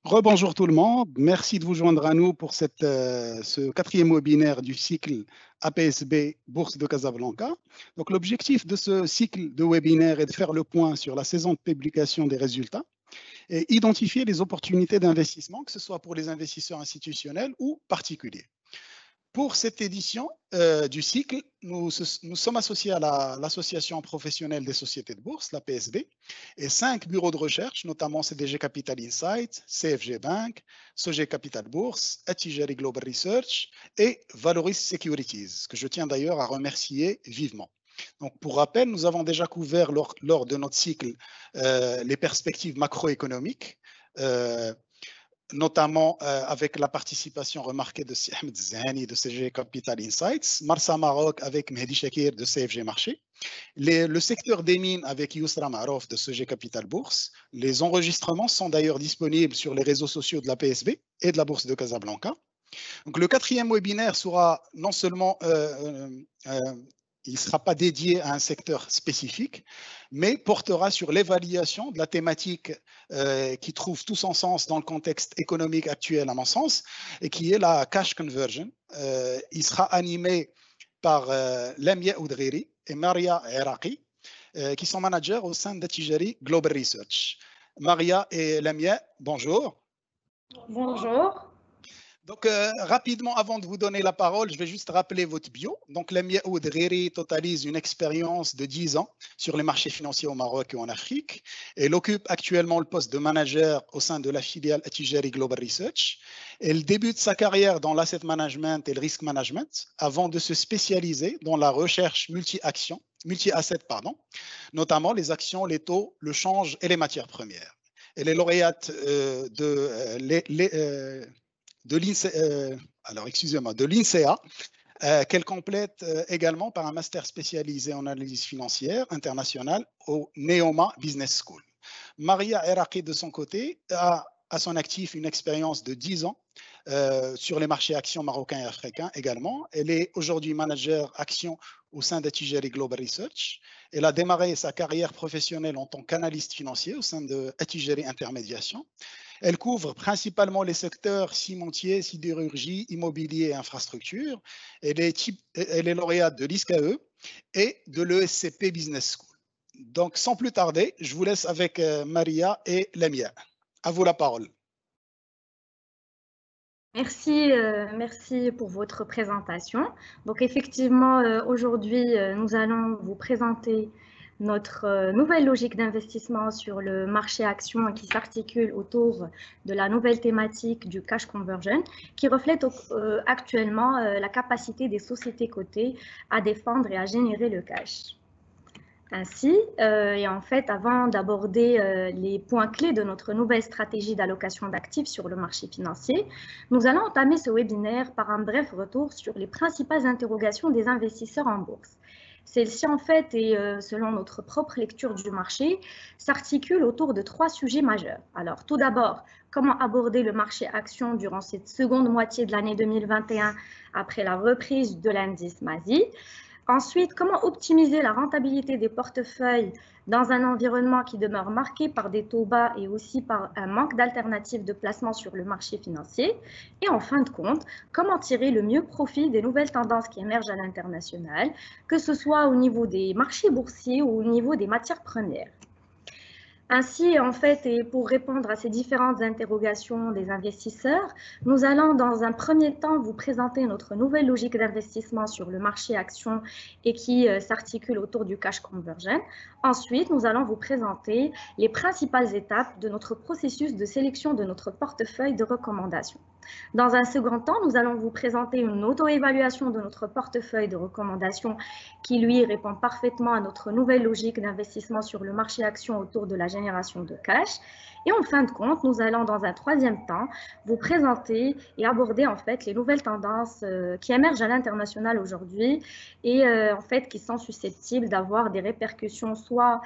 Rebonjour tout le monde, merci de vous joindre à nous pour ce quatrième webinaire du cycle APSB Bourse de Casablanca. Donc l'objectif de ce cycle de webinaire est de faire le point sur la saison de publication des résultats et identifier les opportunités d'investissement, que ce soit pour les investisseurs institutionnels ou particuliers. Pour cette édition du cycle, nous sommes associés à l'association professionnelle des sociétés de bourse, la PSB, et 5 bureaux de recherche, notamment CDG Capital Insight, CFG Bank, Sogé Capital Bourse, Attijari Global Research et Valoris Securities, que je tiens d'ailleurs à remercier vivement. Donc, pour rappel, nous avons déjà couvert lors de notre cycle les perspectives macroéconomiques, notamment avec la participation remarquée de Ahmed Zahani de CG Capital Insights, Marsa Maroc avec Mehdi Chakir de CFG Marché, le secteur des mines avec Yousra Marouf de CG Capital Bourse. Les enregistrements sont d'ailleurs disponibles sur les réseaux sociaux de la PSB et de la Bourse de Casablanca. Donc, le quatrième webinaire sera non seulement il ne sera pas dédié à un secteur spécifique, mais portera sur l'évaluation de la thématique qui trouve tout son sens dans le contexte économique actuel, à mon sens, et qui est la cash conversion. Il sera animé par Lamia Oudghiri et Maria Eraqi, qui sont managers au sein d'Attijari Global Research. Maria et Lamia, bonjour. Bonjour. Donc, rapidement, avant de vous donner la parole, je vais juste rappeler votre bio. Donc, Lamia Oudghiri totalise une expérience de 10 ans sur les marchés financiers au Maroc et en Afrique. Elle occupe actuellement le poste de manager au sein de la filiale Attijari Global Research. Elle débute sa carrière dans l'asset management et le risk management avant de se spécialiser dans la recherche multi-asset, notamment les actions, les taux, le change et les matières premières. Elle est lauréate de l'INSEA, qu'elle complète également par un master spécialisé en analyse financière internationale au Neoma Business School. Maria Eraqi, de son côté, a à son actif une expérience de 10 ans sur les marchés actions marocains et africains également. Elle est aujourd'hui manager actions au sein d'Attijari Global Research. Elle a démarré sa carrière professionnelle en tant qu'analyste financier au sein d'Attijari Intermédiation. Elle couvre principalement les secteurs cimentiers, sidérurgie, immobilier et infrastructure. Elle est lauréate de l'ISCAE et de l'ESCP Business School. Donc, sans plus tarder, je vous laisse avec Maria et Lamia. À vous la parole. Merci pour votre présentation. Donc, effectivement, aujourd'hui, nous allons vous présenter notre nouvelle logique d'investissement sur le marché action qui s'articule autour de la nouvelle thématique du cash conversion, qui reflète actuellement la capacité des sociétés cotées à défendre et à générer le cash. Ainsi, et en fait, avant d'aborder les points clés de notre nouvelle stratégie d'allocation d'actifs sur le marché financier, nous allons entamer ce webinaire par un bref retour sur les principales interrogations des investisseurs en bourse. Celle-ci, en fait, et selon notre propre lecture du marché, s'articule autour de 3 sujets majeurs. Alors, tout d'abord, comment aborder le marché action durant cette seconde moitié de l'année 2021 après la reprise de l'indice MASI. Ensuite, comment optimiser la rentabilité des portefeuilles dans un environnement qui demeure marqué par des taux bas et aussi par un manque d'alternatives de placement sur le marché financier. Et en fin de compte, comment tirer le mieux profit des nouvelles tendances qui émergent à l'international, que ce soit au niveau des marchés boursiers ou au niveau des matières premières. Ainsi, en fait, et pour répondre à ces différentes interrogations des investisseurs, nous allons dans un premier temps vous présenter notre nouvelle logique d'investissement sur le marché action et qui s'articule autour du cash conversion. Ensuite, nous allons vous présenter les principales étapes de notre processus de sélection de notre portefeuille de recommandations. Dans un second temps, nous allons vous présenter une auto-évaluation de notre portefeuille de recommandations qui, lui, répond parfaitement à notre nouvelle logique d'investissement sur le marché action autour de la génération de cash. Et en fin de compte, nous allons dans un troisième temps vous présenter et aborder en fait les nouvelles tendances qui émergent à l'international aujourd'hui et en fait qui sont susceptibles d'avoir des répercussions soit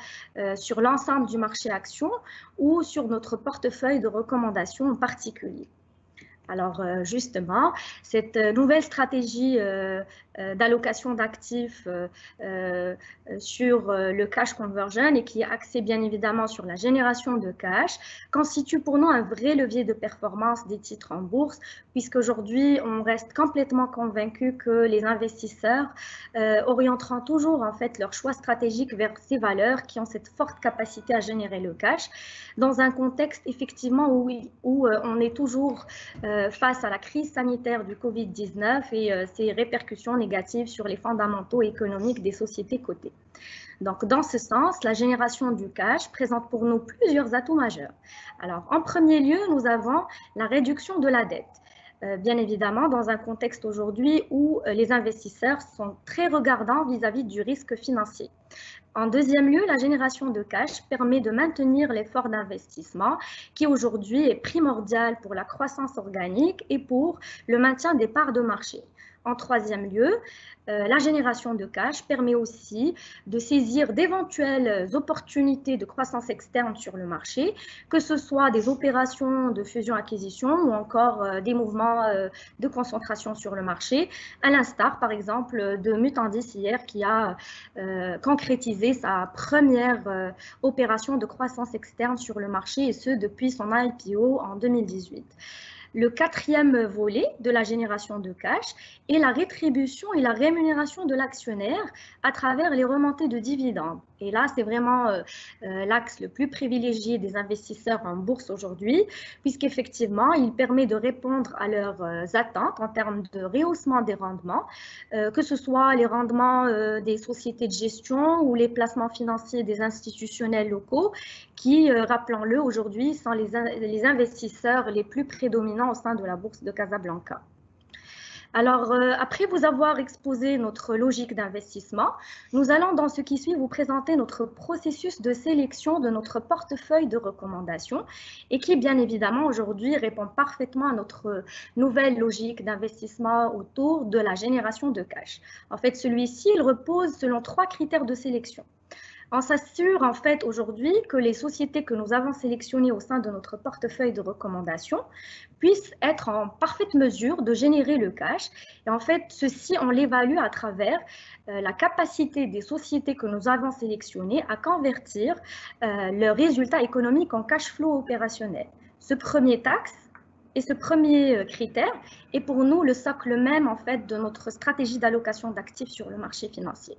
sur l'ensemble du marché action ou sur notre portefeuille de recommandations en particulier. Alors justement, cette nouvelle stratégie d'allocation d'actifs sur le cash conversion et qui est axée bien évidemment sur la génération de cash constitue pour nous un vrai levier de performance des titres en bourse, puisqu'aujourd'hui on reste complètement convaincu que les investisseurs orienteront toujours en fait leur choix stratégique vers ces valeurs qui ont cette forte capacité à générer le cash dans un contexte effectivement où on est toujours face à la crise sanitaire du Covid-19 et ses répercussions négatives sur les fondamentaux économiques des sociétés cotées. Donc, dans ce sens, la génération du cash présente pour nous plusieurs atouts majeurs. Alors, en premier lieu, nous avons la réduction de la dette. Bien évidemment, dans un contexte aujourd'hui où les investisseurs sont très regardants vis-à-vis du risque financier. En deuxième lieu, la génération de cash permet de maintenir l'effort d'investissement qui aujourd'hui est primordial pour la croissance organique et pour le maintien des parts de marché. En troisième lieu, la génération de cash permet aussi de saisir d'éventuelles opportunités de croissance externe sur le marché, que ce soit des opérations de fusion-acquisition ou encore des mouvements de concentration sur le marché, à l'instar par exemple de Mutandis hier qui a concrétisé sa première opération de croissance externe sur le marché et ce depuis son IPO en 2018. Le quatrième volet de la génération de cash est la rétribution et la rémunération de l'actionnaire à travers les remontées de dividendes. Et là, c'est vraiment l'axe le plus privilégié des investisseurs en bourse aujourd'hui, puisqu'effectivement, il permet de répondre à leurs attentes en termes de rehaussement des rendements, que ce soit les rendements des sociétés de gestion ou les placements financiers des institutionnels locaux, qui, rappelons-le, aujourd'hui sont les investisseurs les plus prédominants au sein de la bourse de Casablanca. Alors, après vous avoir exposé notre logique d'investissement, nous allons dans ce qui suit vous présenter notre processus de sélection de notre portefeuille de recommandations et qui, bien évidemment, aujourd'hui répond parfaitement à notre nouvelle logique d'investissement autour de la génération de cash. En fait, celui-ci, il repose selon 3 critères de sélection. On s'assure en fait aujourd'hui que les sociétés que nous avons sélectionnées au sein de notre portefeuille de recommandations puissent être en parfaite mesure de générer le cash. Et en fait, ceci, on l'évalue à travers la capacité des sociétés que nous avons sélectionnées à convertir leurs résultats économiques en cash flow opérationnel. Ce premier axe et ce premier critère est pour nous le socle même en fait de notre stratégie d'allocation d'actifs sur le marché financier.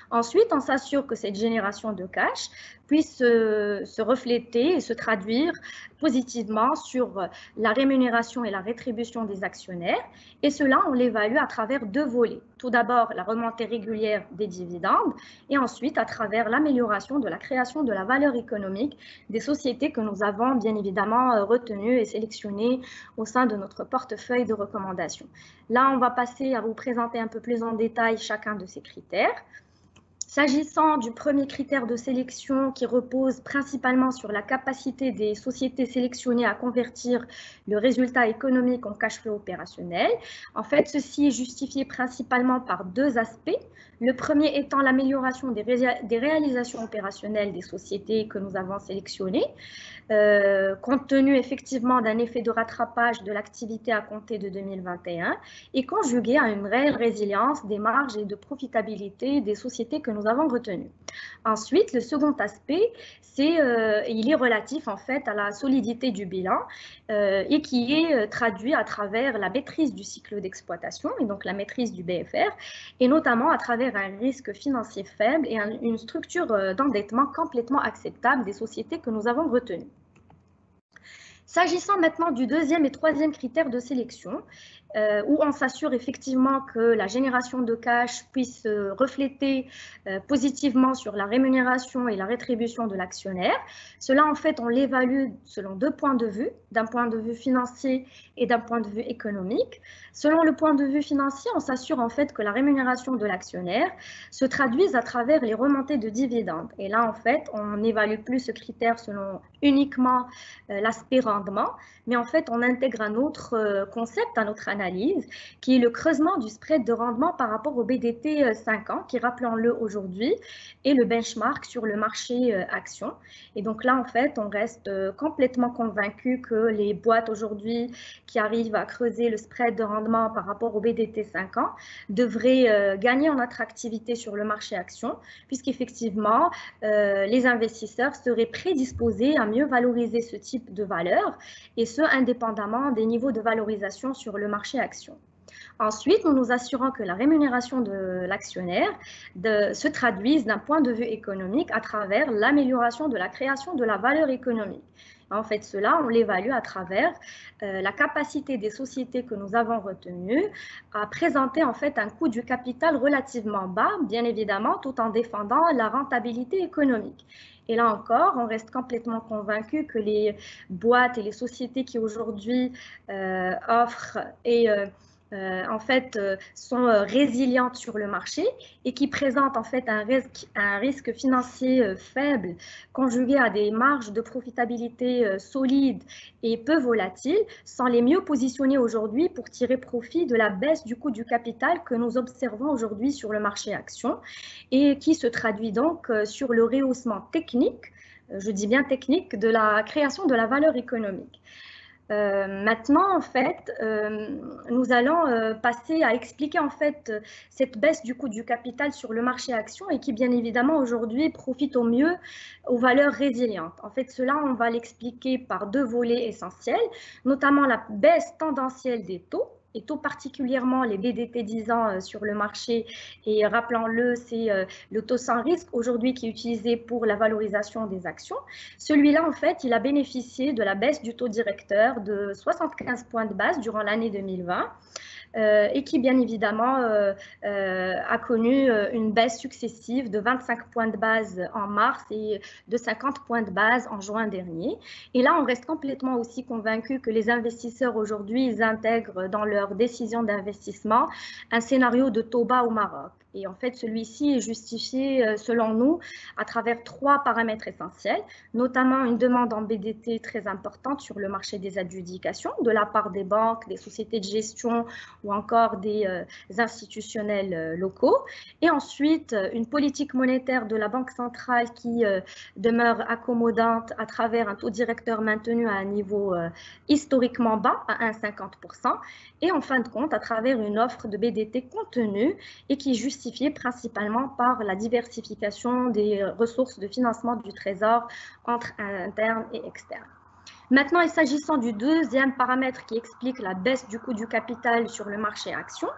Ensuite, on s'assure que cette génération de cash puisse se refléter et se traduire positivement sur la rémunération et la rétribution des actionnaires. Et cela, on l'évalue à travers 2 volets. Tout d'abord, la remontée régulière des dividendes et ensuite à travers l'amélioration de la création de la valeur économique des sociétés que nous avons bien évidemment retenues et sélectionnées au sein de notre portefeuille de recommandations. Là, on va passer à vous présenter un peu plus en détail chacun de ces critères. S'agissant du premier critère de sélection qui repose principalement sur la capacité des sociétés sélectionnées à convertir le résultat économique en cash flow opérationnel, en fait, ceci est justifié principalement par 2 aspects. Le premier étant l'amélioration des réalisations opérationnelles des sociétés que nous avons sélectionnées, compte tenu effectivement d'un effet de rattrapage de l'activité à compter de 2021 et conjugué à une réelle résilience des marges et de profitabilité des sociétés que nous avons retenues. Ensuite, le second aspect, il est relatif en fait à la solidité du bilan et qui est traduit à travers la maîtrise du cycle d'exploitation et donc la maîtrise du BFR et notamment à travers un risque financier faible et une structure d'endettement complètement acceptable des sociétés que nous avons retenues. S'agissant maintenant du deuxième et troisième critère de sélection, où on s'assure effectivement que la génération de cash puisse refléter positivement sur la rémunération et la rétribution de l'actionnaire. Cela, en fait, on l'évalue selon 2 points de vue, d'un point de vue financier et d'un point de vue économique. Selon le point de vue financier, on s'assure en fait que la rémunération de l'actionnaire se traduise à travers les remontées de dividendes. Et là, en fait, on n'évalue plus ce critère selon uniquement l'aspect rendement, mais en fait, on intègre un autre concept à notre analyse, analyse, qui est le creusement du spread de rendement par rapport au BDT 5 ans, qui, rappelons-le aujourd'hui, est le benchmark sur le marché action. Et donc là, en fait, on reste complètement convaincu que les boîtes aujourd'hui qui arrivent à creuser le spread de rendement par rapport au BDT 5 ans devraient gagner en attractivité sur le marché action, puisqu'effectivement, les investisseurs seraient prédisposés à mieux valoriser ce type de valeur, et ce, indépendamment des niveaux de valorisation sur le marché action. Ensuite, nous nous assurons que la rémunération de l'actionnaire se traduise d'un point de vue économique à travers l'amélioration de la création de la valeur économique. En fait, cela, on l'évalue à travers la capacité des sociétés que nous avons retenues à présenter en fait un coût du capital relativement bas, bien évidemment, tout en défendant la rentabilité économique. Et là encore, on reste complètement convaincu que les boîtes et les sociétés qui aujourd'hui offrent et en fait, sont résilientes sur le marché et qui présentent en fait un risque financier faible, conjugué à des marges de profitabilité solides et peu volatiles, sont les mieux positionnés aujourd'hui pour tirer profit de la baisse du coût du capital que nous observons aujourd'hui sur le marché action et qui se traduit donc sur le rehaussement technique, je dis bien technique, de la création de la valeur économique. Maintenant, en fait, nous allons passer à expliquer en fait cette baisse du coût du capital sur le marché action et qui, bien évidemment, aujourd'hui profite au mieux aux valeurs résilientes. En fait, cela, on va l'expliquer par deux volets essentiels, notamment la baisse tendancielle des taux, et tout particulièrement les BDT 10 ans sur le marché. Et rappelons-le, c'est le taux sans risque aujourd'hui qui est utilisé pour la valorisation des actions. Celui-là, en fait, il a bénéficié de la baisse du taux directeur de 75 points de base durant l'année 2020. Et qui, bien évidemment, a connu une baisse successive de 25 points de base en mars et de 50 points de base en juin dernier. Et là, on reste complètement aussi convaincu que les investisseurs aujourd'hui, ils intègrent dans leur décision d'investissement un scénario de taux bas au Maroc. Et en fait, celui-ci est justifié, selon nous, à travers trois paramètres essentiels, notamment une demande en BDT très importante sur le marché des adjudications de la part des banques, des sociétés de gestion ou encore des institutionnels locaux. Et ensuite, une politique monétaire de la Banque centrale qui demeure accommodante à travers un taux directeur maintenu à un niveau historiquement bas, à 1,50%. Et en fin de compte, à travers une offre de BDT contenue et qui est justifiée principalement par la diversification des ressources de financement du Trésor entre interne et externe. Maintenant, et s'agissant du deuxième paramètre qui explique la baisse du coût du capital sur le marché action,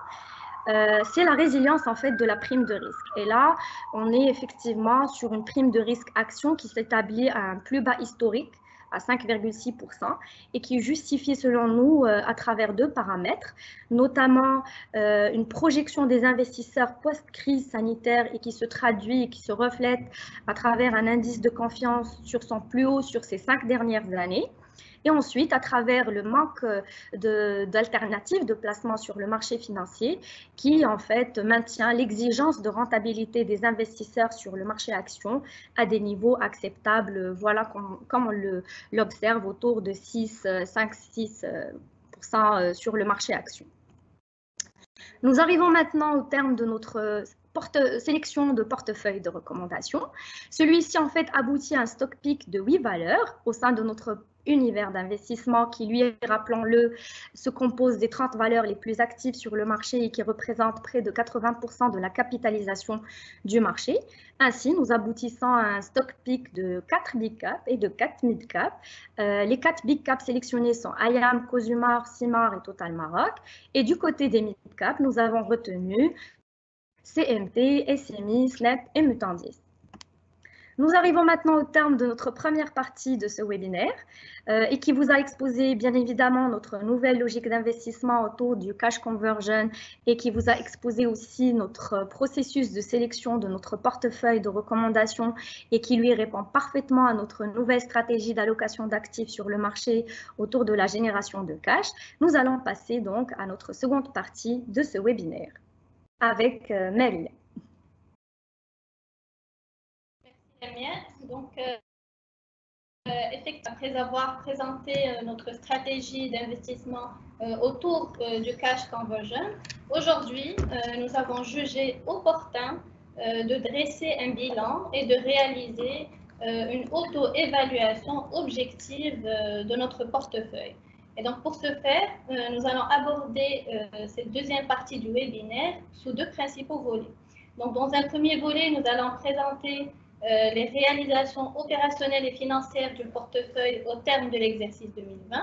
c'est la résilience en fait de la prime de risque. Et là, on est effectivement sur une prime de risque action qui s'établit à un plus bas historique, à 5,6%, et qui est justifiée selon nous à travers deux paramètres, notamment une projection des investisseurs post-crise sanitaire et qui se traduit et qui se reflète à travers un indice de confiance sur son plus haut sur ces 5 dernières années. Et ensuite, à travers le manque d'alternatives de placement sur le marché financier qui, en fait, maintient l'exigence de rentabilité des investisseurs sur le marché action à des niveaux acceptables, voilà, comme on l'observe autour de 5-6% sur le marché action. Nous arrivons maintenant au terme de notre sélection de portefeuille de recommandations. Celui-ci, en fait, aboutit à un stock pick de 8 valeurs au sein de notre univers d'investissement qui, lui, rappelons-le, se compose des 30 valeurs les plus actives sur le marché et qui représentent près de 80% de la capitalisation du marché. Ainsi, nous aboutissons à un stock pick de 4 big cap et de 4 mid cap. Les 4 big cap sélectionnés sont Ayam, Cosumar, Simar et Total Maroc. Et du côté des mid cap, nous avons retenu CMT, SMI, Snap et Mutandis. Nous arrivons maintenant au terme de notre première partie de ce webinaire et qui vous a exposé bien évidemment notre nouvelle logique d'investissement autour du cash conversion et qui vous a exposé aussi notre processus de sélection de notre portefeuille de recommandations et qui lui répond parfaitement à notre nouvelle stratégie d'allocation d'actifs sur le marché autour de la génération de cash. Nous allons passer donc à notre seconde partie de ce webinaire avec Mel. Merci Lamia. Donc, Effectivement, après avoir présenté notre stratégie d'investissement autour du cash conversion, aujourd'hui, nous avons jugé opportun de dresser un bilan et de réaliser une auto-évaluation objective de notre portefeuille. Et donc, pour ce faire, nous allons aborder cette deuxième partie du webinaire sous deux principaux volets. Donc, dans un premier volet, nous allons présenter les réalisations opérationnelles et financières du portefeuille au terme de l'exercice 2020.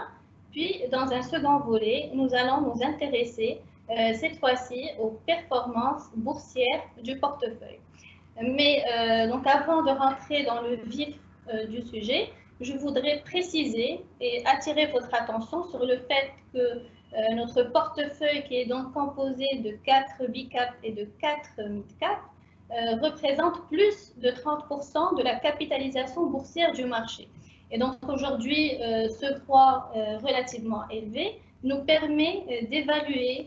Puis, dans un second volet, nous allons nous intéresser cette fois-ci aux performances boursières du portefeuille. Mais donc, avant de rentrer dans le vif du sujet, je voudrais préciser et attirer votre attention sur le fait que notre portefeuille, qui est donc composé de 4 big-cap et de 4 mid-cap, représente plus de 30% de la capitalisation boursière du marché. Et donc aujourd'hui, ce poids relativement élevé nous permet d'évaluer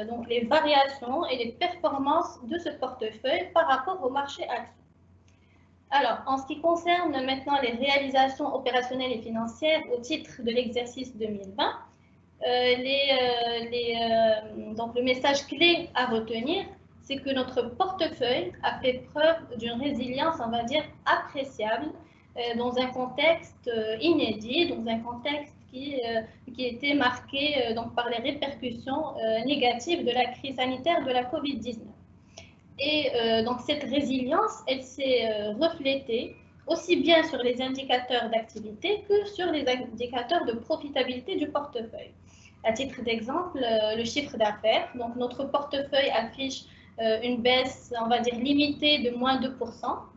donc les variations et les performances de ce portefeuille par rapport au marché action. Alors, en ce qui concerne maintenant les réalisations opérationnelles et financières au titre de l'exercice 2020, donc le message clé à retenir, c'est que notre portefeuille a fait preuve d'une résilience, on va dire, appréciable dans un contexte inédit, dans un contexte qui était marqué donc, par les répercussions négatives de la crise sanitaire de la Covid-19. Et donc cette résilience, elle s'est reflétée aussi bien sur les indicateurs d'activité que sur les indicateurs de profitabilité du portefeuille. À titre d'exemple, le chiffre d'affaires. Donc notre portefeuille affiche une baisse, on va dire, limitée de moins 2%,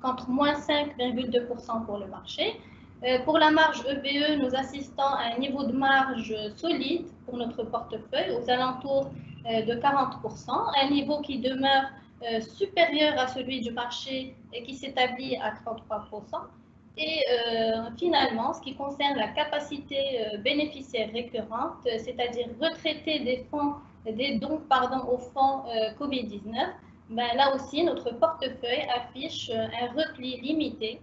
contre moins 5,2% pour le marché. Pour la marge EBE, nous assistons à un niveau de marge solide pour notre portefeuille, aux alentours de 40%, un niveau qui demeure supérieur à celui du marché et qui s'établit à 33%. Et finalement, ce qui concerne la capacité bénéficiaire récurrente, c'est-à-dire retraiter des dons aux fonds Covid-19, ben, là aussi, notre portefeuille affiche un repli limité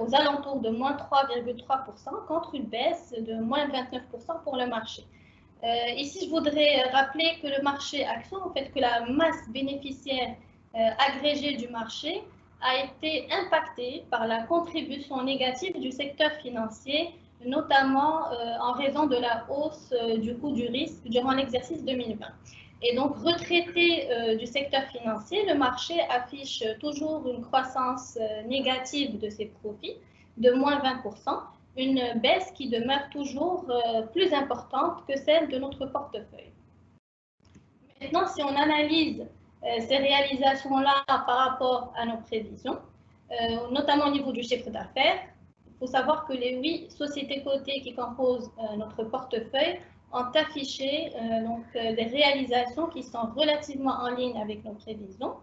aux alentours de moins 3,3% contre une baisse de moins 29% pour le marché. Ici, je voudrais rappeler que le marché action, en fait, que la masse bénéficiaire agrégée du marché a été impactée par la contribution négative du secteur financier, notamment en raison de la hausse du coût du risque durant l'exercice 2020. Et donc, retraité du secteur financier, le marché affiche toujours une croissance négative de ses profits de moins 20%, une baisse qui demeure toujours plus importante que celle de notre portefeuille. Maintenant, si on analyse ces réalisations-là par rapport à nos prévisions, notamment au niveau du chiffre d'affaires, il faut savoir que les 8 sociétés cotées qui composent notre portefeuille ont affiché des réalisations qui sont relativement en ligne avec nos prévisions.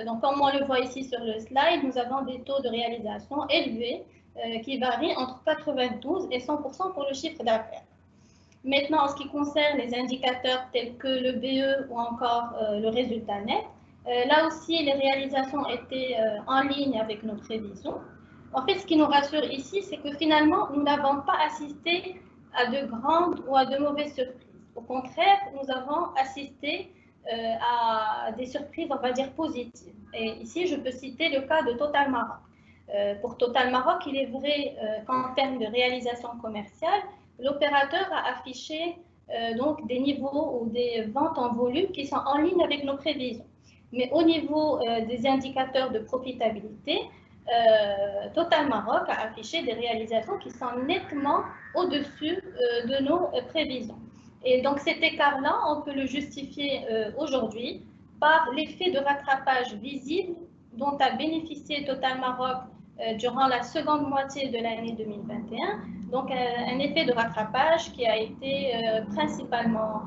Donc, comme on le voit ici sur le slide, nous avons des taux de réalisation élevés qui varient entre 92 et 100% pour le chiffre d'affaires. Maintenant, en ce qui concerne les indicateurs tels que le BE ou encore le résultat net, là aussi, les réalisations étaient en ligne avec nos prévisions. En fait, ce qui nous rassure ici, c'est que finalement, nous n'avons pas assisté à de grandes ou à de mauvaises surprises. Au contraire, nous avons assisté à des surprises, on va dire, positives. Et ici, je peux citer le cas de Total Maroc. Pour Total Maroc, il est vrai qu'en termes de réalisation commerciale, l'opérateur a affiché donc des niveaux ou des ventes en volume qui sont en ligne avec nos prévisions. Mais au niveau des indicateurs de profitabilité, Total Maroc a affiché des réalisations qui sont nettement au-dessus de nos prévisions. Et donc cet écart-là, on peut le justifier aujourd'hui par l'effet de rattrapage visible dont a bénéficié Total Maroc durant la seconde moitié de l'année 2021. Donc un effet de rattrapage qui a été principalement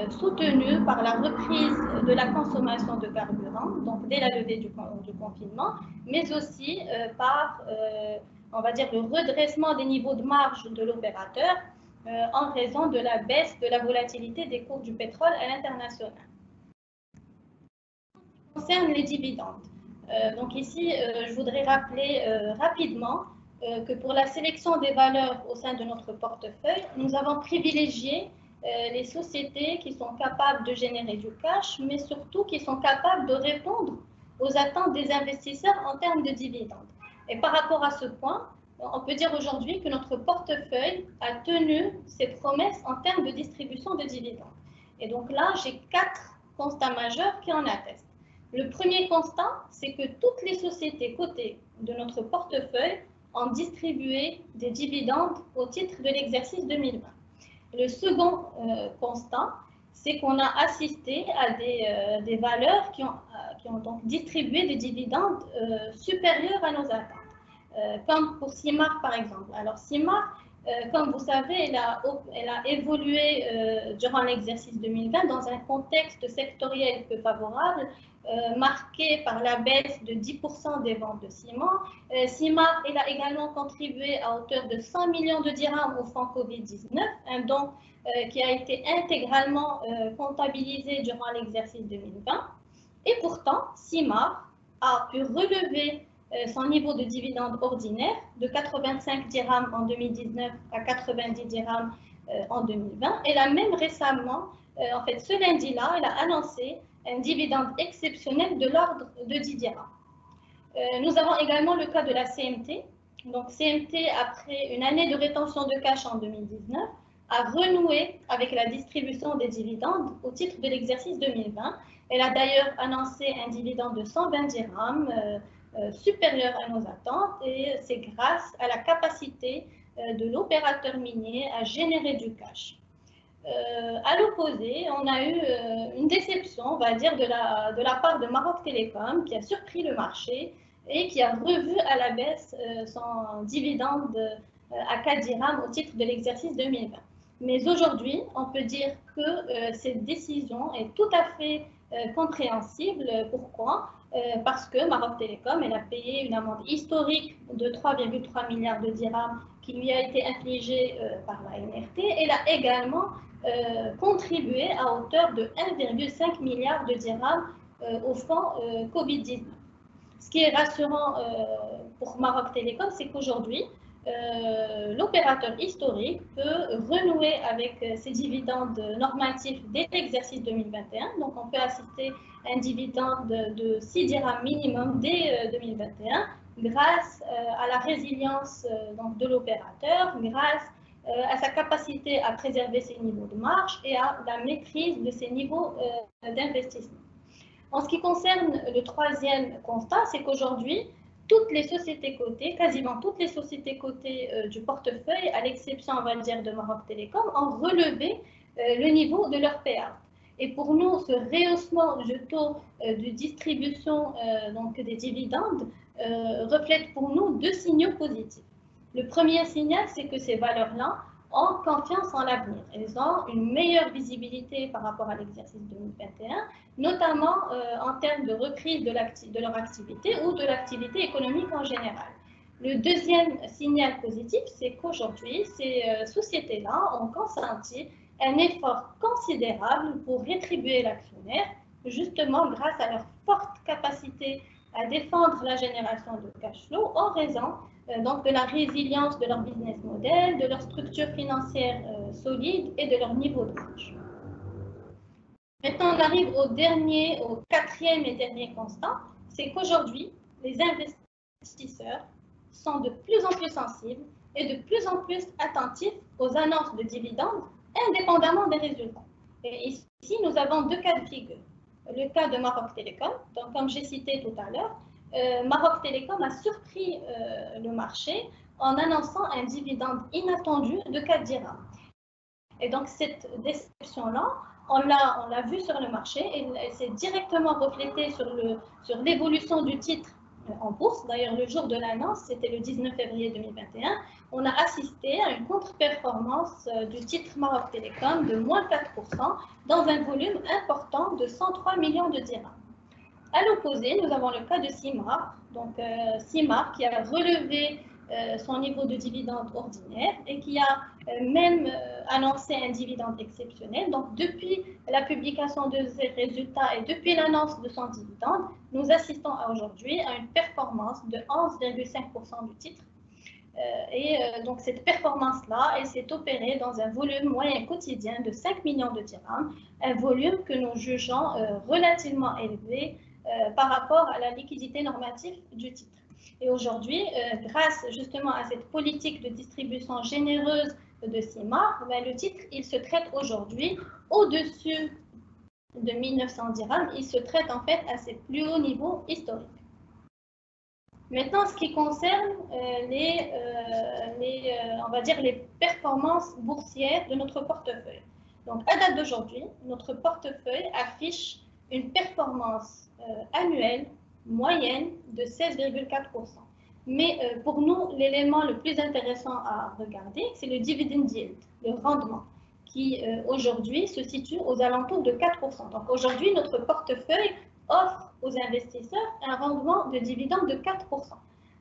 soutenu par la reprise de la consommation de carburant, donc dès la levée du confinement, mais aussi par, on va dire, le redressement des niveaux de marge de l'opérateur en raison de la baisse de la volatilité des cours du pétrole à l'international. Concerne les dividendes. Donc ici, je voudrais rappeler rapidement que pour la sélection des valeurs au sein de notre portefeuille, nous avons privilégié les sociétés qui sont capables de générer du cash, mais surtout qui sont capables de répondre aux attentes des investisseurs en termes de dividendes. Et par rapport à ce point, on peut dire aujourd'hui que notre portefeuille a tenu ses promesses en termes de distribution de dividendes. Et donc là, j'ai 4 constats majeurs qui en attestent. Le premier constat, c'est que toutes les sociétés cotées de notre portefeuille ont distribué des dividendes au titre de l'exercice 2020. Le second constat, c'est qu'on a assisté à des valeurs qui ont donc distribué des dividendes supérieurs à nos attentes, comme pour CIMAR par exemple. Alors CIMAR, comme vous savez, elle a évolué durant l'exercice 2020 dans un contexte sectoriel peu favorable, marqué par la baisse de 10% des ventes de ciment. CIMAR, elle a également contribué à hauteur de 100 millions de dirhams au fonds Covid-19, un don qui a été intégralement comptabilisé durant l'exercice 2020. Et pourtant, CIMAR a pu relever son niveau de dividende ordinaire de 85 dirhams en 2019 à 90 dirhams en 2020. Et là, même récemment, en fait, ce lundi-là, elle a annoncé un dividende exceptionnel de l'ordre de 10 dirhams. Nous avons également le cas de la CMT. Donc, CMT, après une année de rétention de cash en 2019, a renoué avec la distribution des dividendes au titre de l'exercice 2020. Elle a d'ailleurs annoncé un dividende de 120 dirhams, supérieur à nos attentes, et c'est grâce à la capacité de l'opérateur minier à générer du cash. À l'opposé, on a eu une déception, on va dire, de la part de Maroc Télécom, qui a surpris le marché et qui a revu à la baisse son dividende à 4 dirhams au titre de l'exercice 2020. Mais aujourd'hui, on peut dire que cette décision est tout à fait compréhensible. Pourquoi ? Parce que Maroc Télécom, elle a payé une amende historique de 3,3 milliards de dirhams qui lui a été infligée par la NRT. Elle a également contribué à hauteur de 1,5 milliard de dirhams au fonds Covid-19. Ce qui est rassurant pour Maroc Télécom, c'est qu'aujourd'hui, l'opérateur historique peut renouer avec ses dividendes normatifs dès l'exercice 2021. Donc, on peut assister à un dividende de 6 dirhams minimum dès 2021 grâce à la résilience donc, de l'opérateur, grâce à sa capacité à préserver ses niveaux de marge et à la maîtrise de ses niveaux d'investissement. En ce qui concerne le troisième constat, c'est qu'aujourd'hui, toutes les sociétés cotées, quasiment toutes les sociétés cotées du portefeuille, à l'exception, on va dire, de Maroc Télécom, ont relevé le niveau de leur payout. Et pour nous, ce rehaussement du taux de distribution donc des dividendes reflète pour nous 2 signaux positifs. Le premier signal, c'est que ces valeurs-là ont confiance en l'avenir. Elles ont une meilleure visibilité par rapport à l'exercice 2021, notamment en termes de reprise de leur activité ou de l'activité économique en général. Le deuxième signal positif, c'est qu'aujourd'hui, ces sociétés-là ont consenti un effort considérable pour rétribuer l'actionnaire, justement grâce à leur forte capacité à défendre la génération de cash flow en raison donc de la résilience de leur business model, de leur structure financière solide et de leur niveau de marge. Maintenant, on arrive au quatrième et dernier constat, c'est qu'aujourd'hui, les investisseurs sont de plus en plus sensibles et de plus en plus attentifs aux annonces de dividendes indépendamment des résultats. Et ici, nous avons 2 cas de figure. Le cas de Maroc Télécom, donc comme j'ai cité tout à l'heure, Maroc Télécom a surpris le marché en annonçant un dividende inattendu de 4 dirhams. Et donc cette déception-là, on l'a vu sur le marché et elle s'est directement reflétée sur l'évolution du titre en bourse. D'ailleurs, le jour de l'annonce, c'était le 19 février 2021, on a assisté à une contre-performance du titre Maroc Télécom de moins 4% dans un volume important de 103 millions de dirhams. À l'opposé, nous avons le cas de CIMAR, donc CIMAR qui a relevé son niveau de dividende ordinaire et qui a même annoncé un dividende exceptionnel. Donc, depuis la publication de ses résultats et depuis l'annonce de son dividende, nous assistons aujourd'hui à une performance de 11,5% du titre. Donc cette performance-là, elle s'est opérée dans un volume moyen quotidien de 5 millions de dirhams, un volume que nous jugeons relativement élevé par rapport à la liquidité normative du titre. Et aujourd'hui, grâce justement à cette politique de distribution généreuse de CIMAR, le titre, il se traite aujourd'hui au-dessus de 1900 dirhams, il se traite en fait à ses plus hauts niveaux historiques. Maintenant, ce qui concerne on va dire les performances boursières de notre portefeuille. Donc, à date d'aujourd'hui, notre portefeuille affiche une performance annuelle moyenne de 16,4%. Mais pour nous, l'élément le plus intéressant à regarder, c'est le dividend yield, le rendement, qui aujourd'hui se situe aux alentours de 4%. Donc aujourd'hui, notre portefeuille offre aux investisseurs un rendement de dividende de 4%.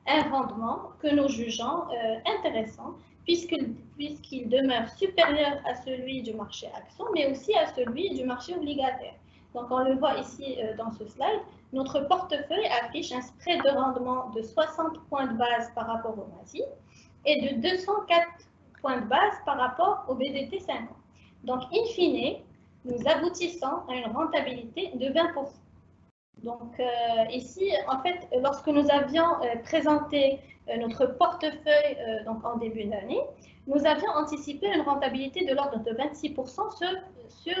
Un rendement que nous jugeons intéressant puisqu'il demeure supérieur à celui du marché action, mais aussi à celui du marché obligataire. Donc on le voit ici dans ce slide, notre portefeuille affiche un spread de rendement de 60 points de base par rapport au MASI et de 204 points de base par rapport au BDT 50. Donc, in fine, nous aboutissons à une rentabilité de 20%. Donc, ici, en fait, lorsque nous avions présenté notre portefeuille donc en début d'année, nous avions anticipé une rentabilité de l'ordre de 26% sur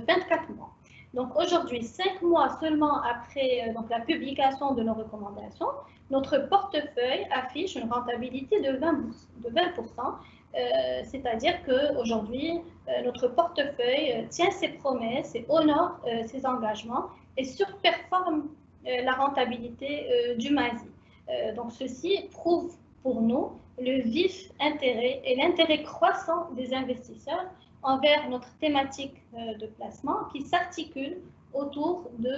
24 mois. Donc, aujourd'hui, 5 mois seulement après donc, la publication de nos recommandations, notre portefeuille affiche une rentabilité de 20%. C'est-à-dire qu'aujourd'hui, notre portefeuille tient ses promesses et honore ses engagements et surperforme la rentabilité du MASI. Donc, ceci prouve pour nous le vif intérêt et l'intérêt croissant des investisseurs envers notre thématique de placement qui s'articule autour de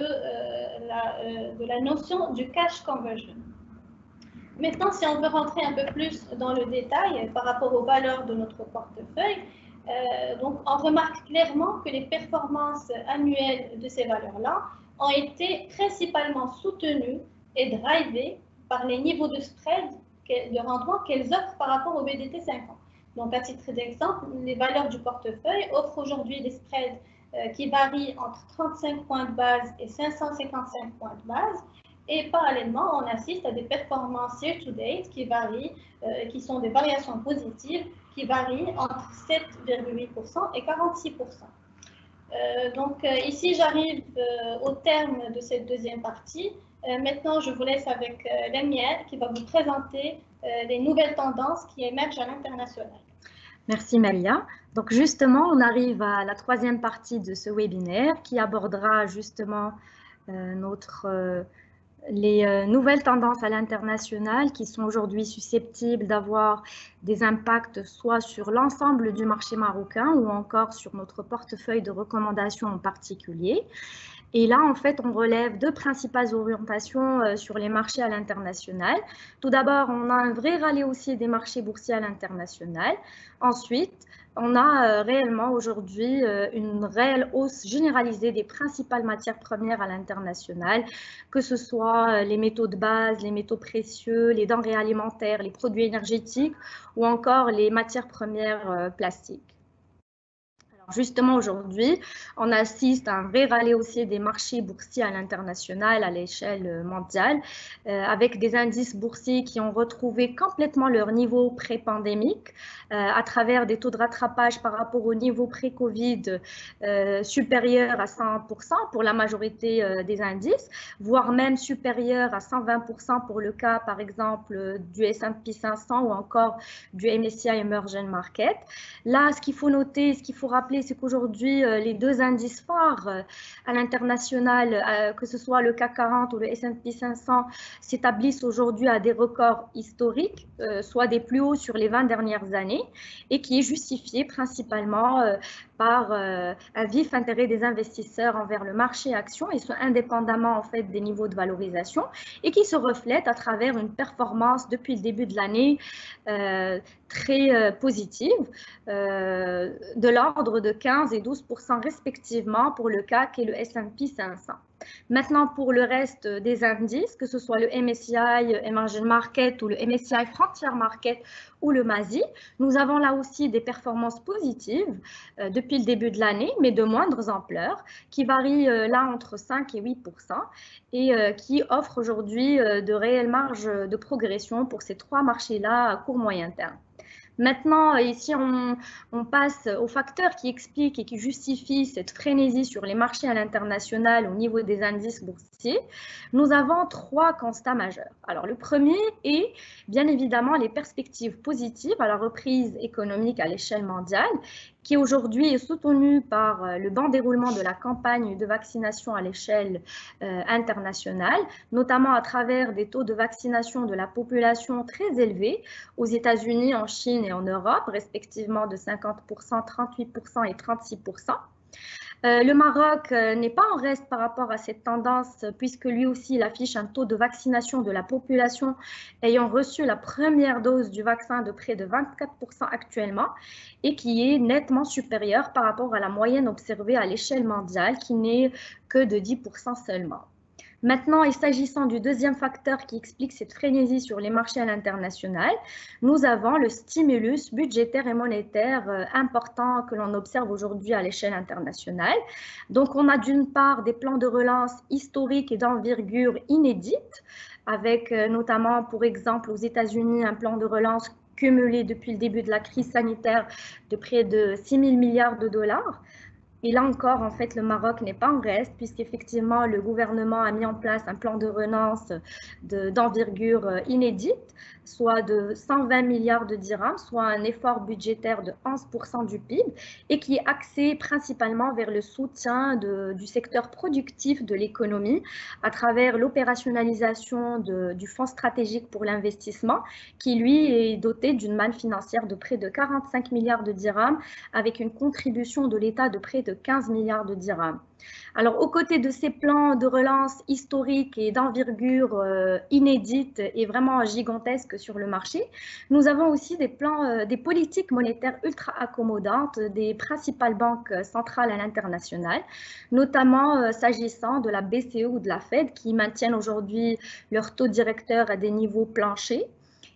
la notion du cash conversion. Maintenant, si on veut rentrer un peu plus dans le détail par rapport aux valeurs de notre portefeuille, donc on remarque clairement que les performances annuelles de ces valeurs-là ont été principalement soutenues et drivées par les niveaux de spread de rendement qu'elles offrent par rapport au BDT 50. Donc, à titre d'exemple, les valeurs du portefeuille offrent aujourd'hui des spreads qui varient entre 35 points de base et 555 points de base. Et parallèlement, on assiste à des performances year-to-date qui varient, qui sont des variations positives, qui varient entre 7,8% et 46%. Donc ici, j'arrive au terme de cette deuxième partie. Maintenant, je vous laisse avec Lamia qui va vous présenter les nouvelles tendances qui émergent à l'international. Merci Malia. Donc justement, on arrive à la troisième partie de ce webinaire qui abordera justement les nouvelles tendances à l'international qui sont aujourd'hui susceptibles d'avoir des impacts soit sur l'ensemble du marché marocain ou encore sur notre portefeuille de recommandations en particulier. Et là, en fait, on relève deux principales orientations sur les marchés à l'international. Tout d'abord, on a un vrai rallye haussier des marchés boursiers à l'international. Ensuite, on a réellement aujourd'hui une réelle hausse généralisée des principales matières premières à l'international, que ce soit les métaux de base, les métaux précieux, les denrées alimentaires, les produits énergétiques ou encore les matières premières plastiques. Justement, aujourd'hui, on assiste à un vrai rallye haussier des marchés boursiers à l'international, à l'échelle mondiale, avec des indices boursiers qui ont retrouvé complètement leur niveau pré-pandémique à travers des taux de rattrapage par rapport au niveau pré-Covid supérieurs à 100% pour la majorité des indices, voire même supérieurs à 120% pour le cas, par exemple, du S&P 500 ou encore du MSCI Emerging Market. Là, ce qu'il faut noter, ce qu'il faut rappeler, c'est qu'aujourd'hui, les deux indices phares à l'international, que ce soit le CAC 40 ou le S&P 500, s'établissent aujourd'hui à des records historiques, soit des plus hauts sur les 20 dernières années, et qui est justifié principalement par un vif intérêt des investisseurs envers le marché actions, et ce indépendamment en fait des niveaux de valorisation, et qui se reflète à travers une performance depuis le début de l'année très positive, de l'ordre de 15 et 12% respectivement pour le CAC et le S&P 500. Maintenant, pour le reste des indices, que ce soit le MSCI Emerging Market ou le MSCI Frontier Market ou le MASI, nous avons là aussi des performances positives depuis le début de l'année, mais de moindres ampleurs, qui varient là entre 5 et 8% et qui offrent aujourd'hui de réelles marges de progression pour ces trois marchés-là à court-moyen terme. Maintenant, ici, on passe aux facteurs qui expliquent et qui justifient cette frénésie sur les marchés à l'international au niveau des indices boursiers. Nous avons trois constats majeurs. Alors, le premier est bien évidemment les perspectives positives à la reprise économique à l'échelle mondiale, qui aujourd'hui est soutenue par le bon déroulement de la campagne de vaccination à l'échelle internationale, notamment à travers des taux de vaccination de la population très élevés aux États-Unis, en Chine et en Europe, respectivement de 50%, 38% et 36%. Le Maroc n'est pas en reste par rapport à cette tendance puisque lui aussi il affiche un taux de vaccination de la population ayant reçu la première dose du vaccin de près de 24% actuellement et qui est nettement supérieur par rapport à la moyenne observée à l'échelle mondiale qui n'est que de 10% seulement. Maintenant, et s'agissant du deuxième facteur qui explique cette frénésie sur les marchés à l'international, nous avons le stimulus budgétaire et monétaire important que l'on observe aujourd'hui à l'échelle internationale. Donc, on a d'une part des plans de relance historiques et d'envergure inédites, avec notamment, pour exemple, aux États-Unis, un plan de relance cumulé depuis le début de la crise sanitaire de près de 6 000 milliards de dollars. Et là encore, en fait, le Maroc n'est pas en reste, puisqu'effectivement, le gouvernement a mis en place un plan de relance d'envergure inédite, soit de 120 milliards de dirhams, soit un effort budgétaire de 11% du PIB, et qui est axé principalement vers le soutien du secteur productif de l'économie à travers l'opérationnalisation du Fonds stratégique pour l'investissement, qui lui est doté d'une manne financière de près de 45 milliards de dirhams, avec une contribution de l'État de près de 15 milliards de dirhams. Alors, aux côtés de ces plans de relance historiques et d'envergure inédite et vraiment gigantesques sur le marché, nous avons aussi des plans, des politiques monétaires ultra accommodantes des principales banques centrales à l'international, notamment s'agissant de la BCE ou de la Fed qui maintiennent aujourd'hui leur taux directeur à des niveaux planchers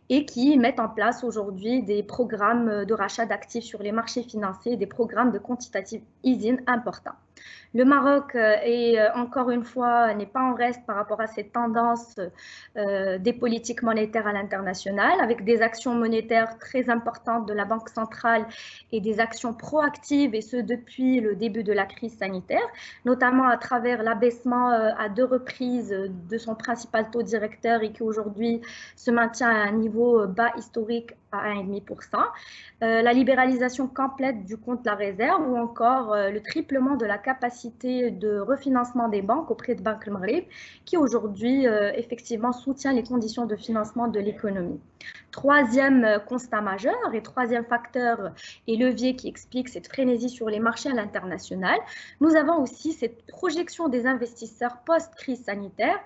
et qui mettent en place aujourd'hui des programmes de rachat d'actifs sur les marchés financiers, des programmes de quantitative easing importants. Le Maroc est encore une fois n'est pas en reste par rapport à cette tendance des politiques monétaires à l'international, avec des actions monétaires très importantes de la Banque centrale et des actions proactives, et ce depuis le début de la crise sanitaire, notamment à travers l'abaissement à 2 reprises de son principal taux directeur et qui aujourd'hui se maintient à un niveau bas historique à 1,5%, la libéralisation complète du compte de la réserve ou encore le triplement de la capacité de refinancement des banques auprès de Banque Maghreb qui aujourd'hui effectivement soutient les conditions de financement de l'économie. Troisième constat majeur et troisième facteur et levier qui explique cette frénésie sur les marchés à l'international, nous avons aussi cette projection des investisseurs post-crise sanitaire,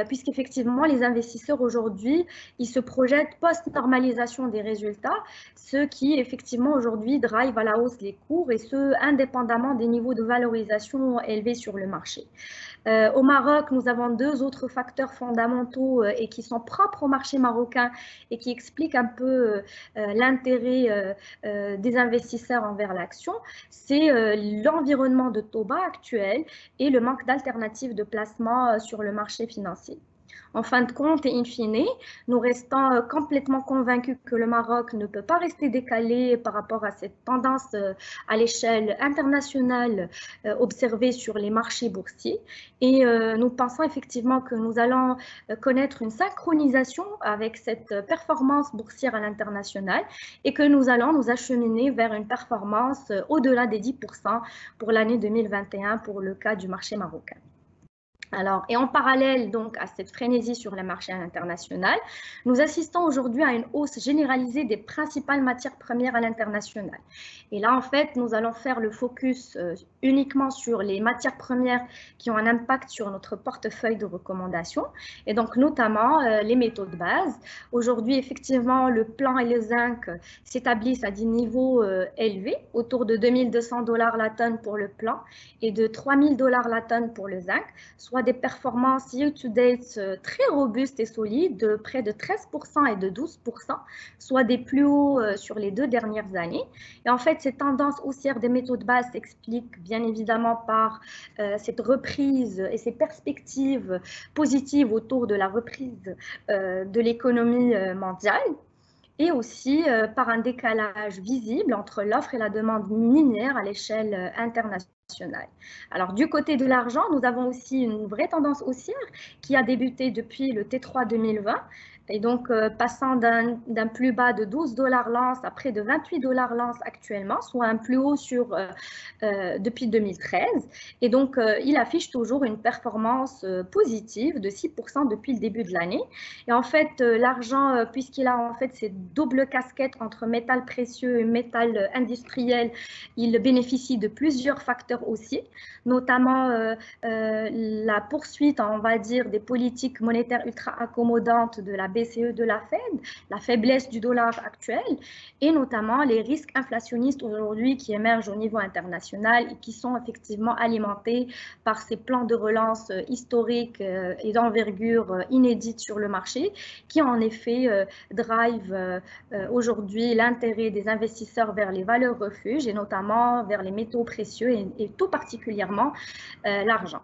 puisqu'effectivement les investisseurs aujourd'hui, ils se projettent post-normalisation des résultats, ce qui effectivement aujourd'hui drive à la hausse les cours et ce indépendamment des niveaux de valorisation élevés sur le marché. Au Maroc, nous avons 2 autres facteurs fondamentaux et qui sont propres au marché marocain et qui expliquent un peu l'intérêt des investisseurs envers l'action. C'est l'environnement de taux bas actuel et le manque d'alternatives de placement sur le marché financier. En fin de compte et in fine, nous restons complètement convaincus que le Maroc ne peut pas rester décalé par rapport à cette tendance à l'échelle internationale observée sur les marchés boursiers. Et nous pensons effectivement que nous allons connaître une synchronisation avec cette performance boursière à l'international et que nous allons nous acheminer vers une performance au-delà des 10% pour l'année 2021 pour le cas du marché marocain. Alors, et en parallèle donc à cette frénésie sur les marchés à l'international, nous assistons aujourd'hui à une hausse généralisée des principales matières premières à l'international. Et là, en fait, nous allons faire le focus uniquement sur les matières premières qui ont un impact sur notre portefeuille de recommandations, et donc notamment les métaux de base. Aujourd'hui, effectivement, le plomb et le zinc s'établissent à des niveaux élevés, autour de $2200 la tonne pour le plomb et de $3000 la tonne pour le zinc, soit soit des performances year-to-date très robustes et solides, de près de 13% et de 12%, soit des plus hauts sur les 2 dernières années. Et en fait, ces tendances haussières des métaux de base s'expliquent bien évidemment par cette reprise et ces perspectives positives autour de la reprise de l'économie mondiale, et aussi par un décalage visible entre l'offre et la demande minière à l'échelle internationale. Alors, du côté de l'argent, nous avons aussi une vraie tendance haussière qui a débuté depuis le T3 2020, et donc passant d'un plus bas de 12 $ l'once à près de 28 $ l'once actuellement, soit un plus haut depuis 2013. Et donc, il affiche toujours une performance positive de 6% depuis le début de l'année. Et en fait, l'argent, puisqu'il a en fait ces doubles casquettes entre métal précieux et métal industriel, il bénéficie de plusieurs facteurs aussi, notamment la poursuite, on va dire, des politiques monétaires ultra accommodantes de la BCE, de la Fed, la faiblesse du dollar actuel, et notamment les risques inflationnistes aujourd'hui qui émergent au niveau international et qui sont effectivement alimentés par ces plans de relance historiques et d'envergure inédite sur le marché, qui en effet drive aujourd'hui l'intérêt des investisseurs vers les valeurs refuges et notamment vers les métaux précieux et tout particulièrement l'argent.